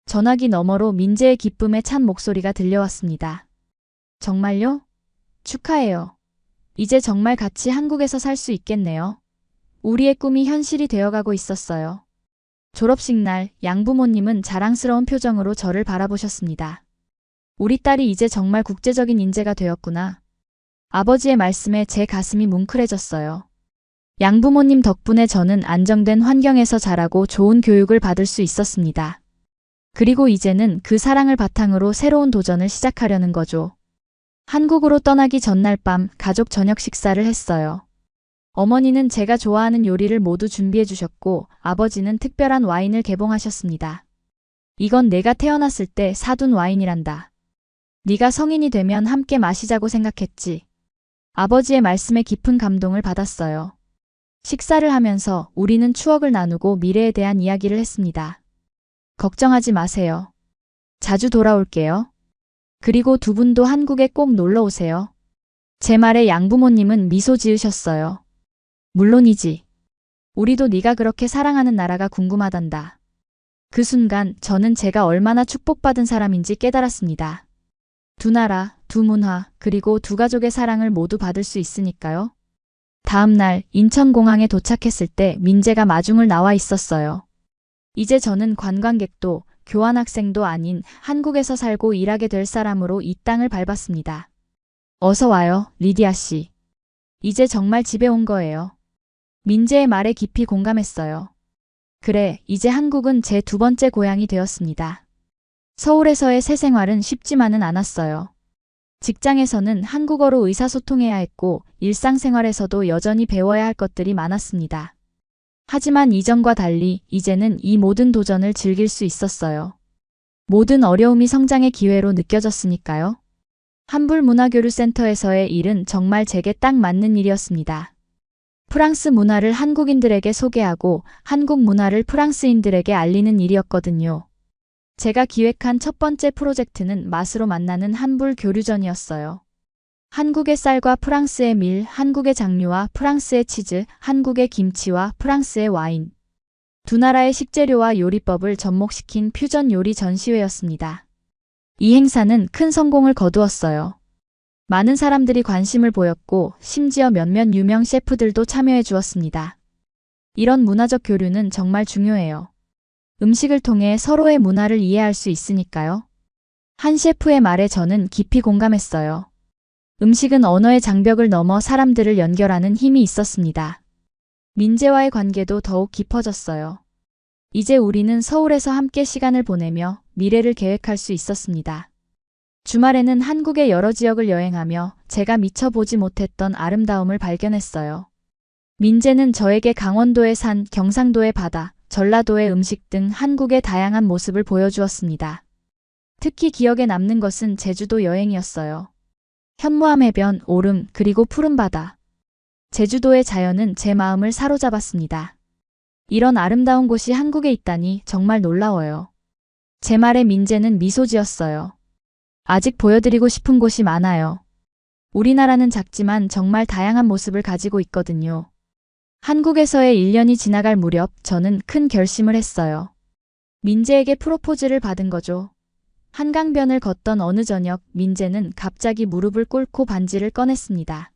전화기 너머로 민재의 기쁨에 찬 목소리가 들려왔습니다. 정말요? 축하해요. 이제 정말 같이 한국에서 살 수 있겠네요. 우리의 꿈이 현실이 되어가고 있었어요. 졸업식 날 양부모님은 자랑스러운 표정으로 저를 바라보셨습니다. 우리 딸이 이제 정말 국제적인 인재가 되었구나. 아버지의 말씀에 제 가슴이 뭉클해졌어요. 양부모님 덕분에 저는 안정된 환경에서 자라고 좋은 교육을 받을 수 있었습니다. 그리고 이제는 그 사랑을 바탕으로 새로운 도전을 시작하려는 거죠. 한국으로 떠나기 전날 밤 가족 저녁 식사를 했어요. 어머니는 제가 좋아하는 요리를 모두 준비해 주셨고 아버지는 특별한 와인을 개봉하셨습니다. 이건 내가 태어났을 때 사둔 와인이란다. 네가 성인이 되면 함께 마시자고 생각했지. 아버지의 말씀에 깊은 감동을 받았어요. 식사를 하면서 우리는 추억을 나누고 미래에 대한 이야기를 했습니다. 걱정하지 마세요. 자주 돌아올게요. 그리고 두 분도 한국에 꼭 놀러 오세요. 제 말에 양부모님은 미소 지으셨어요. 물론이지. 우리도 네가 그렇게 사랑하는 나라가 궁금하단다. 그 순간 저는 제가 얼마나 축복받은 사람인지 깨달았습니다. 두 나라, 두 문화, 그리고 두 가족의 사랑을 모두 받을 수 있으니까요. 다음 날 인천공항에 도착했을 때 민재가 마중을 나와 있었어요. 이제 저는 관광객도 교환학생도 아닌 한국에서 살고 일하게 될 사람으로 이 땅을 밟았습니다. 어서 와요, 리디아 씨. 이제 정말 집에 온 거예요. 민재의 말에 깊이 공감했어요. 그래, 이제 한국은 제 두 번째 고향이 되었습니다. 서울에서의 새 생활은 쉽지만은 않았어요. 직장에서는 한국어로 의사소통해야 했고 일상생활에서도 여전히 배워야 할 것들이 많았습니다. 하지만 이전과 달리 이제는 이 모든 도전을 즐길 수 있었어요. 모든 어려움이 성장의 기회로 느껴졌으니까요. 한불문화교류센터에서의 일은 정말 제게 딱 맞는 일이었습니다. 프랑스 문화를 한국인들에게 소개하고 한국 문화를 프랑스인들에게 알리는 일이었거든요. 제가 기획한 첫 번째 프로젝트는 맛으로 만나는 한불 교류전이었어요. 한국의 쌀과 프랑스의 밀, 한국의 장류와 프랑스의 치즈, 한국의 김치와 프랑스의 와인. 두 나라의 식재료와 요리법을 접목시킨 퓨전 요리 전시회였습니다. 이 행사는 큰 성공을 거두었어요. 많은 사람들이 관심을 보였고 심지어 몇몇 유명 셰프들도 참여해 주었습니다. 이런 문화적 교류는 정말 중요해요. 음식을 통해 서로의 문화를 이해할 수 있으니까요. 한 셰프의 말에 저는 깊이 공감했어요. 음식은 언어의 장벽을 넘어 사람들을 연결하는 힘이 있었습니다. 민재와의 관계도 더욱 깊어졌어요. 이제 우리는 서울에서 함께 시간을 보내며 미래를 계획할 수 있었습니다. 주말에는 한국의 여러 지역을 여행하며 제가 미처 보지 못했던 아름다움을 발견했어요. 민재는 저에게 강원도의 산, 경상도의 바다, 전라도의 음식 등 한국의 다양한 모습을 보여주었습니다. 특히 기억에 남는 것은 제주도 여행이었어요. 현무암 해변, 오름, 그리고 푸른 바다. 제주도의 자연은 제 마음을 사로잡았습니다. 이런 아름다운 곳이 한국에 있다니 정말 놀라워요. 제 말에 민재는 미소 지었어요. 아직 보여드리고 싶은 곳이 많아요. 우리나라는 작지만 정말 다양한 모습을 가지고 있거든요. 한국에서의 1년이 지나갈 무렵 저는 큰 결심을 했어요. 민재에게 프로포즈를 받은 거죠. 한강변을 걷던 어느 저녁 민재는 갑자기 무릎을 꿇고 반지를 꺼냈습니다.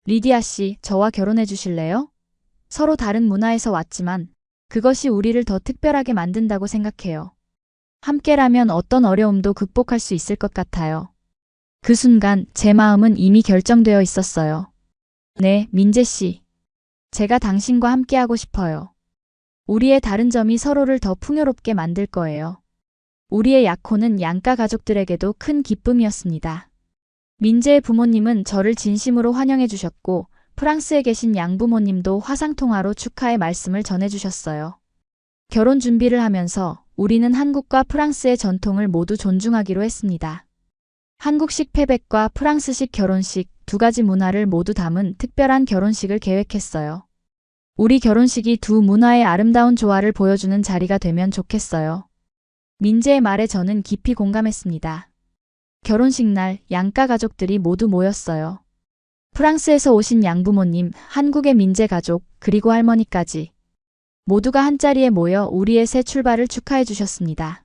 리디아 씨, 저와 결혼해 주실래요? 서로 다른 문화에서 왔지만 그것이 우리를 더 특별하게 만든다고 생각해요. 함께라면 어떤 어려움도 극복할 수 있을 것 같아요. 그 순간 제 마음은 이미 결정되어 있었어요. 네, 민재 씨. 제가 당신과 함께하고 싶어요. 우리의 다른 점이 서로를 더 풍요롭게 만들 거예요. 우리의 약혼은 양가 가족들에게도 큰 기쁨이었습니다. 민재의 부모님은 저를 진심으로 환영해 주셨고 프랑스에 계신 양부모님도 화상통화로 축하의 말씀을 전해주셨어요. 결혼 준비를 하면서 우리는 한국과 프랑스의 전통을 모두 존중하기로 했습니다. 한국식 패백과 프랑스식 결혼식 두 가지 문화를 모두 담은 특별한 결혼식을 계획했어요. 우리 결혼식이 두 문화의 아름다운 조화를 보여주는 자리가 되면 좋겠어요. 민재의 말에 저는 깊이 공감했습니다. 결혼식 날 양가 가족들이 모두 모였어요. 프랑스에서 오신 양부모님, 한국의 민재 가족, 그리고 할머니까지. 모두가 한자리에 모여 우리의 새 출발을 축하해 주셨습니다.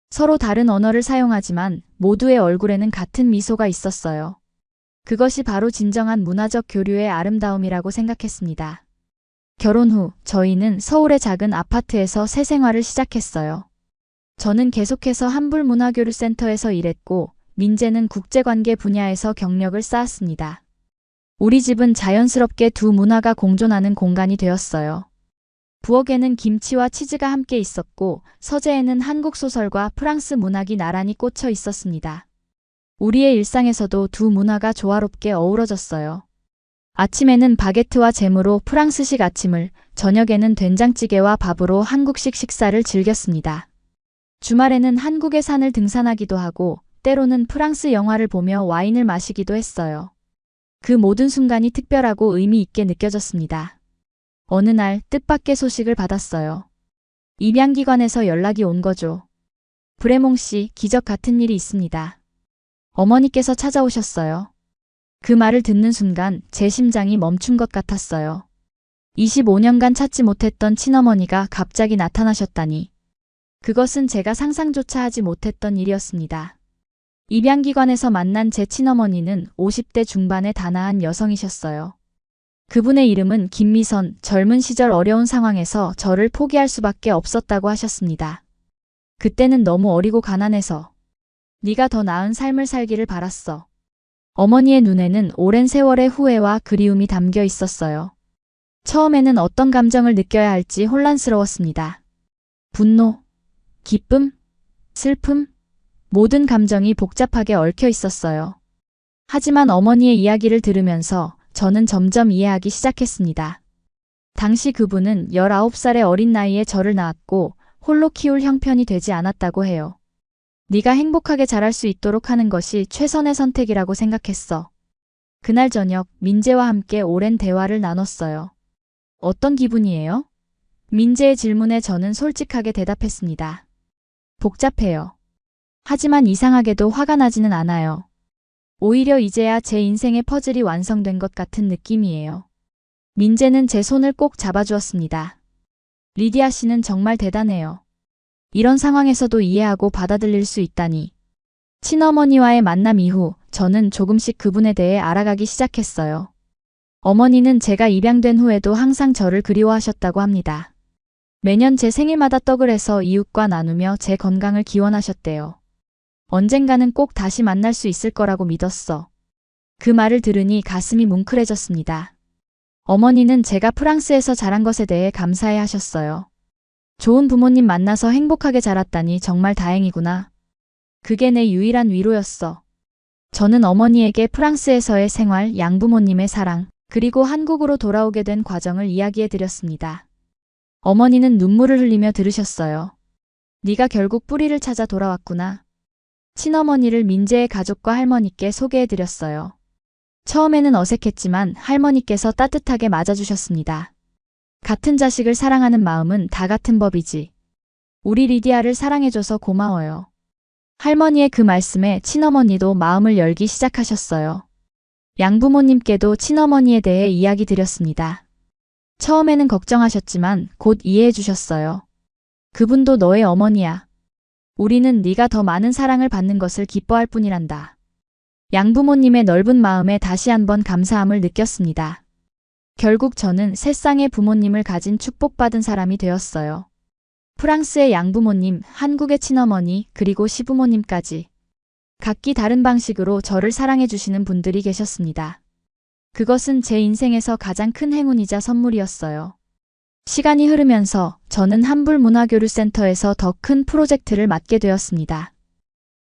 서로 다른 언어를 사용하지만 모두의 얼굴에는 같은 미소가 있었어요. 그것이 바로 진정한 문화적 교류의 아름다움이라고 생각했습니다. 결혼 후 저희는 서울의 작은 아파트에서 새 생활을 시작했어요. 저는 계속해서 한불문화교류센터에서 일했고 민재는 국제관계 분야에서 경력을 쌓았습니다. 우리 집은 자연스럽게 두 문화가 공존하는 공간이 되었어요. 부엌에는 김치와 치즈가 함께 있었고 서재에는 한국 소설과 프랑스 문학이 나란히 꽂혀 있었습니다. 우리의 일상에서도 두 문화가 조화롭게 어우러졌어요. 아침에는 바게트와 잼으로 프랑스식 아침을, 저녁에는 된장찌개와 밥으로 한국식 식사를 즐겼습니다. 주말에는 한국의 산을 등산하기도 하고 때로는 프랑스 영화를 보며 와인을 마시기도 했어요. 그 모든 순간이 특별하고 의미 있게 느껴졌습니다. 어느 날 뜻밖의 소식을 받았어요. 입양기관에서 연락이 온 거죠. 브레몽 씨, 기적 같은 일이 있습니다. 어머니께서 찾아오셨어요. 그 말을 듣는 순간 제 심장이 멈춘 것 같았어요. 25년간 찾지 못했던 친어머니가 갑자기 나타나셨다니. 그것은 제가 상상조차 하지 못했던 일이었습니다. 입양기관에서 만난 제 친어머니는 50대 중반의 단아한 여성이셨어요. 그분의 이름은 김미선, 젊은 시절 어려운 상황에서 저를 포기할 수밖에 없었다고 하셨습니다. 그때는 너무 어리고 가난해서 네가 더 나은 삶을 살기를 바랐어. 어머니의 눈에는 오랜 세월의 후회와 그리움이 담겨 있었어요. 처음에는 어떤 감정을 느껴야 할지 혼란스러웠습니다. 분노, 기쁨, 슬픔, 모든 감정이 복잡하게 얽혀 있었어요. 하지만 어머니의 이야기를 들으면서 저는 점점 이해하기 시작했습니다. 당시 그분은 19살의 어린 나이에 저를 낳았고 홀로 키울 형편이 되지 않았다고 해요. 네가 행복하게 자랄 수 있도록 하는 것이 최선의 선택이라고 생각했어. 그날 저녁 민재와 함께 오랜 대화를 나눴어요. 어떤 기분이에요? 민재의 질문에 저는 솔직하게 대답했습니다. 복잡해요. 하지만 이상하게도 화가 나지는 않아요. 오히려 이제야 제 인생의 퍼즐이 완성된 것 같은 느낌이에요. 민재는 제 손을 꼭 잡아주었습니다. 리디아 씨는 정말 대단해요. 이런 상황에서도 이해하고 받아들일 수 있다니. 친어머니와의 만남 이후 저는 조금씩 그분에 대해 알아가기 시작했어요. 어머니는 제가 입양된 후에도 항상 저를 그리워하셨다고 합니다. 매년 제 생일마다 떡을 해서 이웃과 나누며 제 건강을 기원하셨대요. 언젠가는 꼭 다시 만날 수 있을 거라고 믿었어. 그 말을 들으니 가슴이 뭉클해졌습니다. 어머니는 제가 프랑스에서 자란 것에 대해 감사해 하셨어요. 좋은 부모님 만나서 행복하게 자랐다니 정말 다행이구나. 그게 내 유일한 위로였어. 저는 어머니에게 프랑스에서의 생활, 양부모님의 사랑, 그리고 한국으로 돌아오게 된 과정을 이야기해 드렸습니다. 어머니는 눈물을 흘리며 들으셨어요. 네가 결국 뿌리를 찾아 돌아왔구나. 친어머니를 민재의 가족과 할머니께 소개해 드렸어요. 처음에는 어색했지만 할머니께서 따뜻하게 맞아주셨습니다. 같은 자식을 사랑하는 마음은 다 같은 법이지. 우리 리디아를 사랑해줘서 고마워요. 할머니의 그 말씀에 친어머니도 마음을 열기 시작하셨어요. 양부모님께도 친어머니에 대해 이야기 드렸습니다. 처음에는 걱정하셨지만 곧 이해해 주셨어요. 그분도 너의 어머니야. 우리는 네가 더 많은 사랑을 받는 것을 기뻐할 뿐이란다. 양부모님의 넓은 마음에 다시 한번 감사함을 느꼈습니다. 결국 저는 세 쌍의 부모님을 가진 축복받은 사람이 되었어요. 프랑스의 양부모님, 한국의 친어머니, 그리고 시부모님까지. 각기 다른 방식으로 저를 사랑해 주시는 분들이 계셨습니다. 그것은 제 인생에서 가장 큰 행운이자 선물이었어요. 시간이 흐르면서 저는 한불문화교류센터에서 더 큰 프로젝트를 맡게 되었습니다.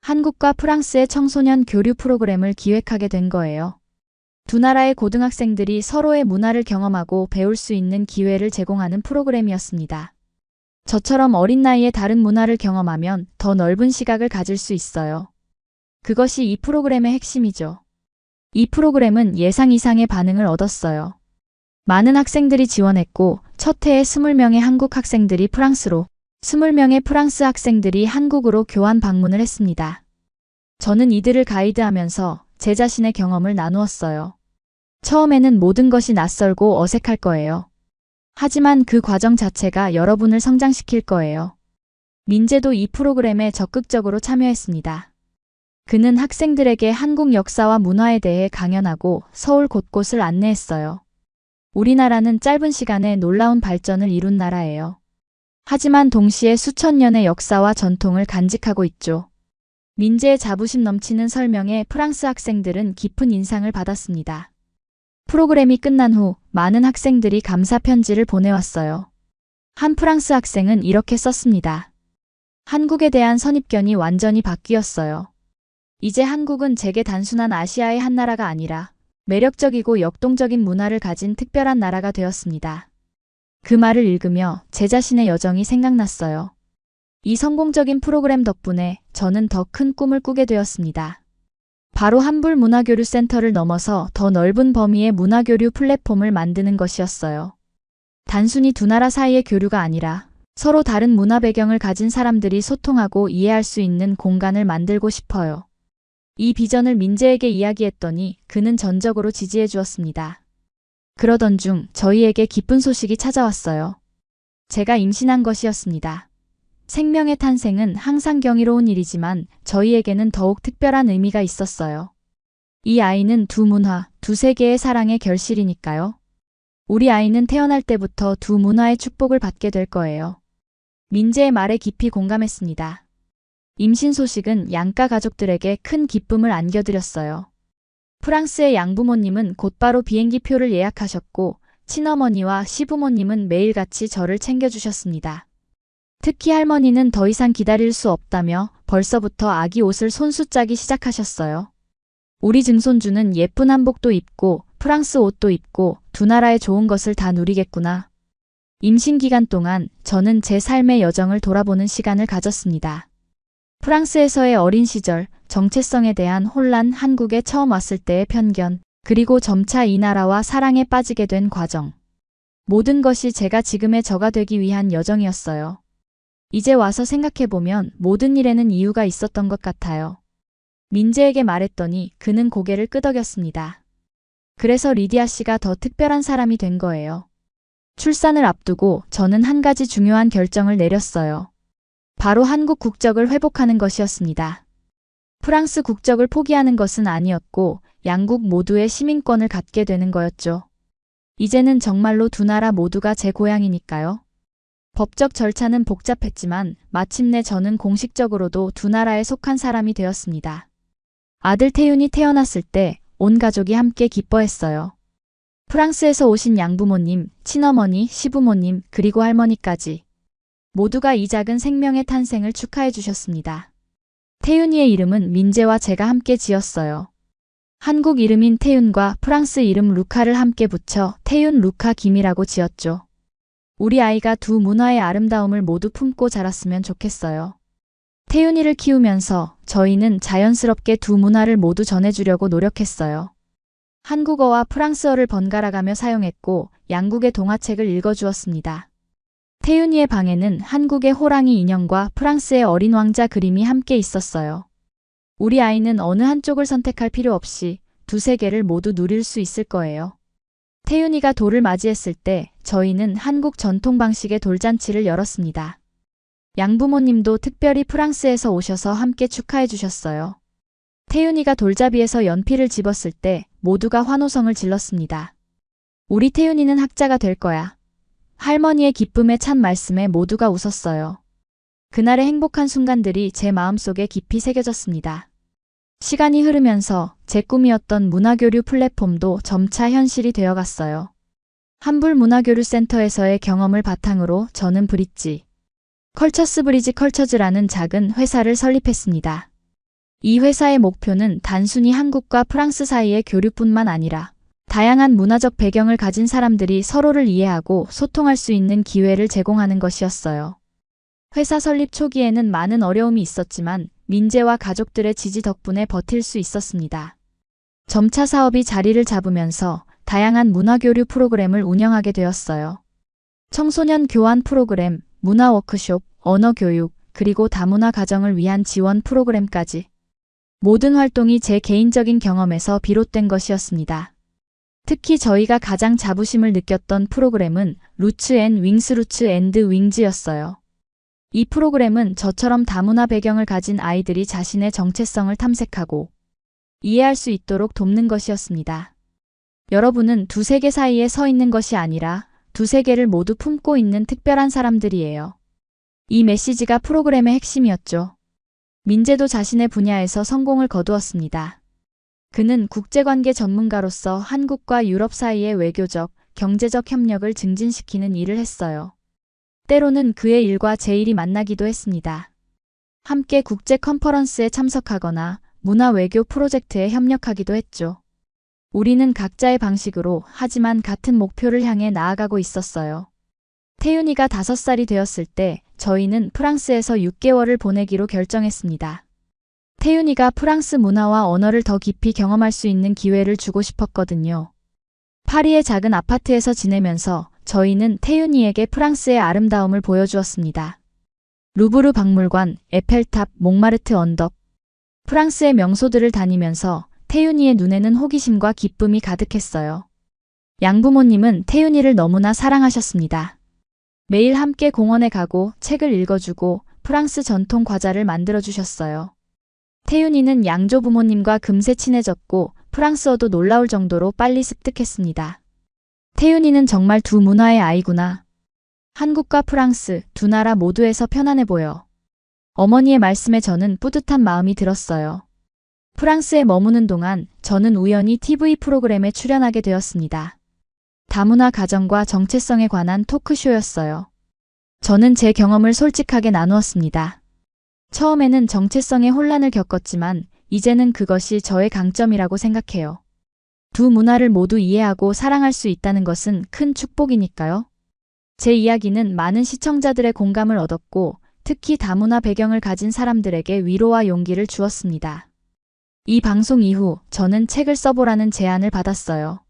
한국과 프랑스의 청소년 교류 프로그램을 기획하게 된 거예요. 두 나라의 고등학생들이 서로의 문화를 경험하고 배울 수 있는 기회를 제공하는 프로그램이었습니다. 저처럼 어린 나이에 다른 문화를 경험하면 더 넓은 시각을 가질 수 있어요. 그것이 이 프로그램의 핵심이죠. 이 프로그램은 예상 이상의 반응을 얻었어요. 많은 학생들이 지원했고 첫 해에 20명의 한국 학생들이 프랑스로, 20명의 프랑스 학생들이 한국으로 교환 방문을 했습니다. 저는 이들을 가이드하면서 제 자신의 경험을 나누었어요. 처음에는 모든 것이 낯설고 어색할 거예요. 하지만 그 과정 자체가 여러분을 성장시킬 거예요. 민재도 이 프로그램에 적극적으로 참여했습니다. 그는 학생들에게 한국 역사와 문화에 대해 강연하고 서울 곳곳을 안내했어요. 우리나라는 짧은 시간에 놀라운 발전을 이룬 나라예요. 하지만 동시에 수천 년의 역사와 전통을 간직하고 있죠. 민재의 자부심 넘치는 설명에 프랑스 학생들은 깊은 인상을 받았습니다. 프로그램이 끝난 후 많은 학생들이 감사 편지를 보내왔어요. 한 프랑스 학생은 이렇게 썼습니다. 한국에 대한 선입견이 완전히 바뀌었어요. 이제 한국은 제게 단순한 아시아의 한 나라가 아니라 매력적이고 역동적인 문화를 가진 특별한 나라가 되었습니다. 그 말을 읽으며 제 자신의 여정이 생각났어요. 이 성공적인 프로그램 덕분에 저는 더 큰 꿈을 꾸게 되었습니다. 바로 한불문화교류센터를 넘어서 더 넓은 범위의 문화교류 플랫폼을 만드는 것이었어요. 단순히 두 나라 사이의 교류가 아니라 서로 다른 문화 배경을 가진 사람들이 소통하고 이해할 수 있는 공간을 만들고 싶어요. 이 비전을 민재에게 이야기했더니 그는 전적으로 지지해 주었습니다. 그러던 중 저희에게 기쁜 소식이 찾아왔어요. 제가 임신한 것이었습니다. 생명의 탄생은 항상 경이로운 일이지만 저희에게는 더욱 특별한 의미가 있었어요. 이 아이는 두 문화, 두 세계의 사랑의 결실이니까요. 우리 아이는 태어날 때부터 두 문화의 축복을 받게 될 거예요. 민재의 말에 깊이 공감했습니다. 임신 소식은 양가 가족들에게 큰 기쁨을 안겨드렸어요. 프랑스의 양부모님은 곧바로 비행기표를 예약하셨고 친어머니와 시부모님은 매일같이 저를 챙겨주셨습니다. 특히 할머니는 더 이상 기다릴 수 없다며 벌써부터 아기 옷을 손수 짜기 시작하셨어요. 우리 증손주는 예쁜 한복도 입고 프랑스 옷도 입고 두 나라의 좋은 것을 다 누리겠구나. 임신 기간 동안 저는 제 삶의 여정을 돌아보는 시간을 가졌습니다. 프랑스에서의 어린 시절, 정체성에 대한 혼란, 한국에 처음 왔을 때의 편견, 그리고 점차 이 나라와 사랑에 빠지게 된 과정. 모든 것이 제가 지금의 저가 되기 위한 여정이었어요. 이제 와서 생각해보면 모든 일에는 이유가 있었던 것 같아요. 민재에게 말했더니 그는 고개를 끄덕였습니다. 그래서 리디아 씨가 더 특별한 사람이 된 거예요. 출산을 앞두고 저는 한 가지 중요한 결정을 내렸어요. 바로 한국 국적을 회복하는 것이었습니다. 프랑스 국적을 포기하는 것은 아니었고 양국 모두의 시민권을 갖게 되는 거였죠. 이제는 정말로 두 나라 모두가 제 고향이니까요. 법적 절차는 복잡했지만 마침내 저는 공식적으로도 두 나라에 속한 사람이 되었습니다. 아들 태윤이 태어났을 때 온 가족이 함께 기뻐했어요. 프랑스에서 오신 양부모님, 친어머니, 시부모님, 그리고 할머니까지. 모두가 이 작은 생명의 탄생을 축하해 주셨습니다. 태윤이의 이름은 민재와 제가 함께 지었어요. 한국 이름인 태윤과 프랑스 이름 루카를 함께 붙여 태윤 루카 김이라고 지었죠. 우리 아이가 두 문화의 아름다움을 모두 품고 자랐으면 좋겠어요. 태윤이를 키우면서 저희는 자연스럽게 두 문화를 모두 전해주려고 노력했어요. 한국어와 프랑스어를 번갈아가며 사용했고 양국의 동화책을 읽어주었습니다. 태윤이의 방에는 한국의 호랑이 인형과 프랑스의 어린 왕자 그림이 함께 있었어요. 우리 아이는 어느 한쪽을 선택할 필요 없이 두세 개를 모두 누릴 수 있을 거예요. 태윤이가 돌을 맞이했을 때 저희는 한국 전통 방식의 돌잔치를 열었습니다. 양부모님도 특별히 프랑스에서 오셔서 함께 축하해 주셨어요. 태윤이가 돌잡이에서 연필을 집었을 때 모두가 환호성을 질렀습니다. 우리 태윤이는 학자가 될 거야. 할머니의 기쁨에 찬 말씀에 모두가 웃었어요. 그날의 행복한 순간들이 제 마음속에 깊이 새겨졌습니다. 시간이 흐르면서 제 꿈이었던 문화교류 플랫폼도 점차 현실이 되어갔어요. 한불문화교류센터에서의 경험을 바탕으로 저는 브릿지, 컬처스 브리지 컬처즈라는 작은 회사를 설립했습니다. 이 회사의 목표는 단순히 한국과 프랑스 사이의 교류뿐만 아니라 다양한 문화적 배경을 가진 사람들이 서로를 이해하고 소통할 수 있는 기회를 제공하는 것이었어요. 회사 설립 초기에는 많은 어려움이 있었지만 민재와 가족들의 지지 덕분에 버틸 수 있었습니다. 점차 사업이 자리를 잡으면서 다양한 문화교류 프로그램을 운영하게 되었어요. 청소년 교환 프로그램, 문화 워크숍, 언어 교육, 그리고 다문화 가정을 위한 지원 프로그램까지. 모든 활동이 제 개인적인 경험에서 비롯된 것이었습니다. 특히 저희가 가장 자부심을 느꼈던 프로그램은 루츠 앤 윙스 루츠 앤드 윙즈였어요. 이 프로그램은 저처럼 다문화 배경을 가진 아이들이 자신의 정체성을 탐색하고 이해할 수 있도록 돕는 것이었습니다. 여러분은 두 세계 사이에 서 있는 것이 아니라 두 세계를 모두 품고 있는 특별한 사람들이에요. 이 메시지가 프로그램의 핵심이었죠. 민재도 자신의 분야에서 성공을 거두었습니다. 그는 국제관계 전문가로서 한국과 유럽 사이의 외교적, 경제적 협력을 증진시키는 일을 했어요. 때로는 그의 일과 제 일이 만나기도 했습니다. 함께 국제 컨퍼런스에 참석하거나 문화 외교 프로젝트에 협력하기도 했죠. 우리는 각자의 방식으로 하지만 같은 목표를 향해 나아가고 있었어요. 태윤이가 5살이 되었을 때 저희는 프랑스에서 6개월을 보내기로 결정했습니다. 태윤이가 프랑스 문화와 언어를 더 깊이 경험할 수 있는 기회를 주고 싶었거든요. 파리의 작은 아파트에서 지내면서 저희는 태윤이에게 프랑스의 아름다움을 보여주었습니다. 루브르 박물관, 에펠탑, 몽마르트 언덕. 프랑스의 명소들을 다니면서 태윤이의 눈에는 호기심과 기쁨이 가득했어요. 양부모님은 태윤이를 너무나 사랑하셨습니다. 매일 함께 공원에 가고 책을 읽어주고 프랑스 전통 과자를 만들어주셨어요. 태윤이는 양조 부모님과 금세 친해졌고 프랑스어도 놀라울 정도로 빨리 습득했습니다. 태윤이는 정말 두 문화의 아이구나. 한국과 프랑스 두 나라 모두에서 편안해 보여. 어머니의 말씀에 저는 뿌듯한 마음이 들었어요. 프랑스에 머무는 동안 저는 우연히 TV 프로그램에 출연하게 되었습니다. 다문화 가정과 정체성에 관한 토크쇼였어요. 저는 제 경험을 솔직하게 나누었습니다. 처음에는 정체성의 혼란을 겪었지만 이제는 그것이 저의 강점이라고 생각해요. 두 문화를 모두 이해하고 사랑할 수 있다는 것은 큰 축복이니까요. 제 이야기는 많은 시청자들의 공감을 얻었고 특히 다문화 배경을 가진 사람들에게 위로와 용기를 주었습니다. 이 방송 이후 저는 책을 써보라는 제안을 받았어요.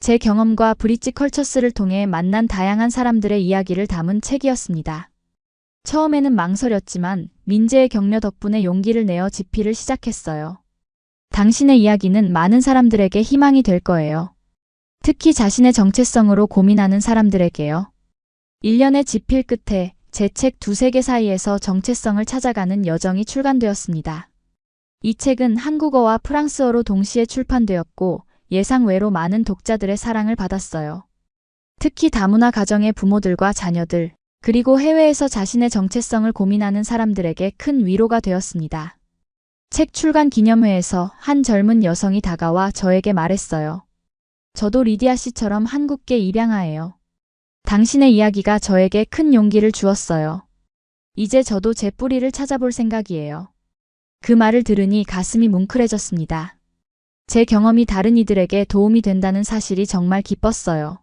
제 경험과 브릿지 컬처스를 통해 만난 다양한 사람들의 이야기를 담은 책이었습니다. 처음에는 망설였지만 민재의 격려 덕분에 용기를 내어 집필을 시작했어요. 당신의 이야기는 많은 사람들에게 희망이 될 거예요. 특히 자신의 정체성으로 고민하는 사람들에게요. 1년의 집필 끝에 제 책 두세 개 사이에서 정체성을 찾아가는 여정이 출간되었습니다. 이 책은 한국어와 프랑스어로 동시에 출판되었고 예상외로 많은 독자들의 사랑을 받았어요. 특히 다문화 가정의 부모들과 자녀들, 그리고 해외에서 자신의 정체성을 고민하는 사람들에게 큰 위로가 되었습니다. 책 출간 기념회에서 한 젊은 여성이 다가와 저에게 말했어요. 저도 리디아 씨처럼 한국계 입양아예요. 당신의 이야기가 저에게 큰 용기를 주었어요. 이제 저도 제 뿌리를 찾아볼 생각이에요. 그 말을 들으니 가슴이 뭉클해졌습니다. 제 경험이 다른 이들에게 도움이 된다는 사실이 정말 기뻤어요.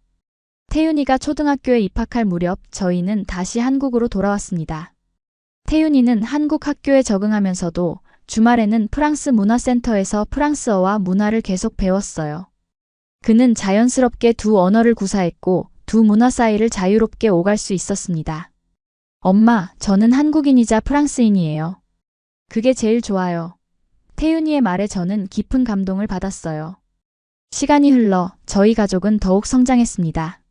태윤이가 초등학교에 입학할 무렵 저희는 다시 한국으로 돌아왔습니다. 태윤이는 한국 학교에 적응하면서도 주말에는 프랑스 문화센터에서 프랑스어와 문화를 계속 배웠어요. 그는 자연스럽게 두 언어를 구사했고 두 문화 사이를 자유롭게 오갈 수 있었습니다. 엄마, 저는 한국인이자 프랑스인이에요. 그게 제일 좋아요. 태윤이의 말에 저는 깊은 감동을 받았어요. 시간이 흘러 저희 가족은 더욱 성장했습니다.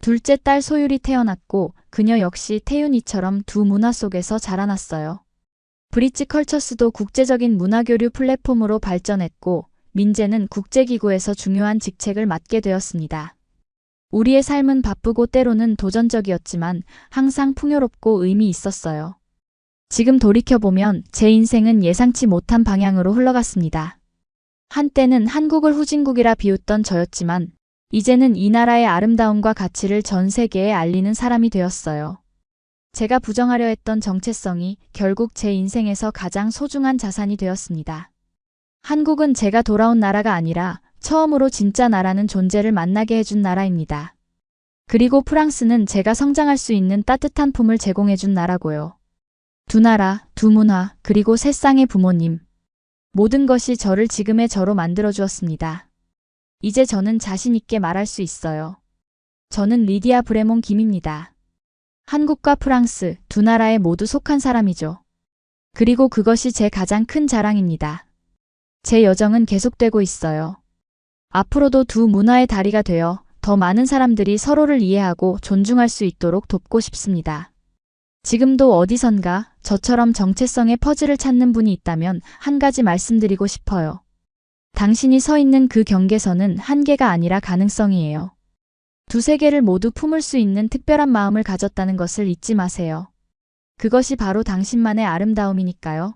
둘째 딸 소율이 태어났고 그녀 역시 태윤이처럼 두 문화 속에서 자라났어요. 브릿지 컬처스도 국제적인 문화교류 플랫폼으로 발전했고 민재는 국제기구에서 중요한 직책을 맡게 되었습니다. 우리의 삶은 바쁘고 때로는 도전적이었지만 항상 풍요롭고 의미 있었어요. 지금 돌이켜보면 제 인생은 예상치 못한 방향으로 흘러갔습니다. 한때는 한국을 후진국이라 비웃던 저였지만 이제는 이 나라의 아름다움과 가치를 전 세계에 알리는 사람이 되었어요. 제가 부정하려 했던 정체성이 결국 제 인생에서 가장 소중한 자산이 되었습니다. 한국은 제가 돌아온 나라가 아니라 처음으로 진짜 나라는 존재를 만나게 해준 나라입니다. 그리고 프랑스는 제가 성장할 수 있는 따뜻한 품을 제공해준 나라고요. 두 나라, 두 문화, 그리고 세 쌍의 부모님. 모든 것이 저를 지금의 저로 만들어주었습니다. 이제 저는 자신 있게 말할 수 있어요. 저는 리디아 브레몬 김입니다. 한국과 프랑스 두 나라에 모두 속한 사람이죠. 그리고 그것이 제 가장 큰 자랑입니다. 제 여정은 계속되고 있어요. 앞으로도 두 문화의 다리가 되어 더 많은 사람들이 서로를 이해하고 존중할 수 있도록 돕고 싶습니다. 지금도 어디선가 저처럼 정체성의 퍼즐을 찾는 분이 있다면 한 가지 말씀드리고 싶어요. 당신이 서 있는 그 경계선은 한계가 아니라 가능성이에요. 두세 개를 모두 품을 수 있는 특별한 마음을 가졌다는 것을 잊지 마세요. 그것이 바로 당신만의 아름다움이니까요.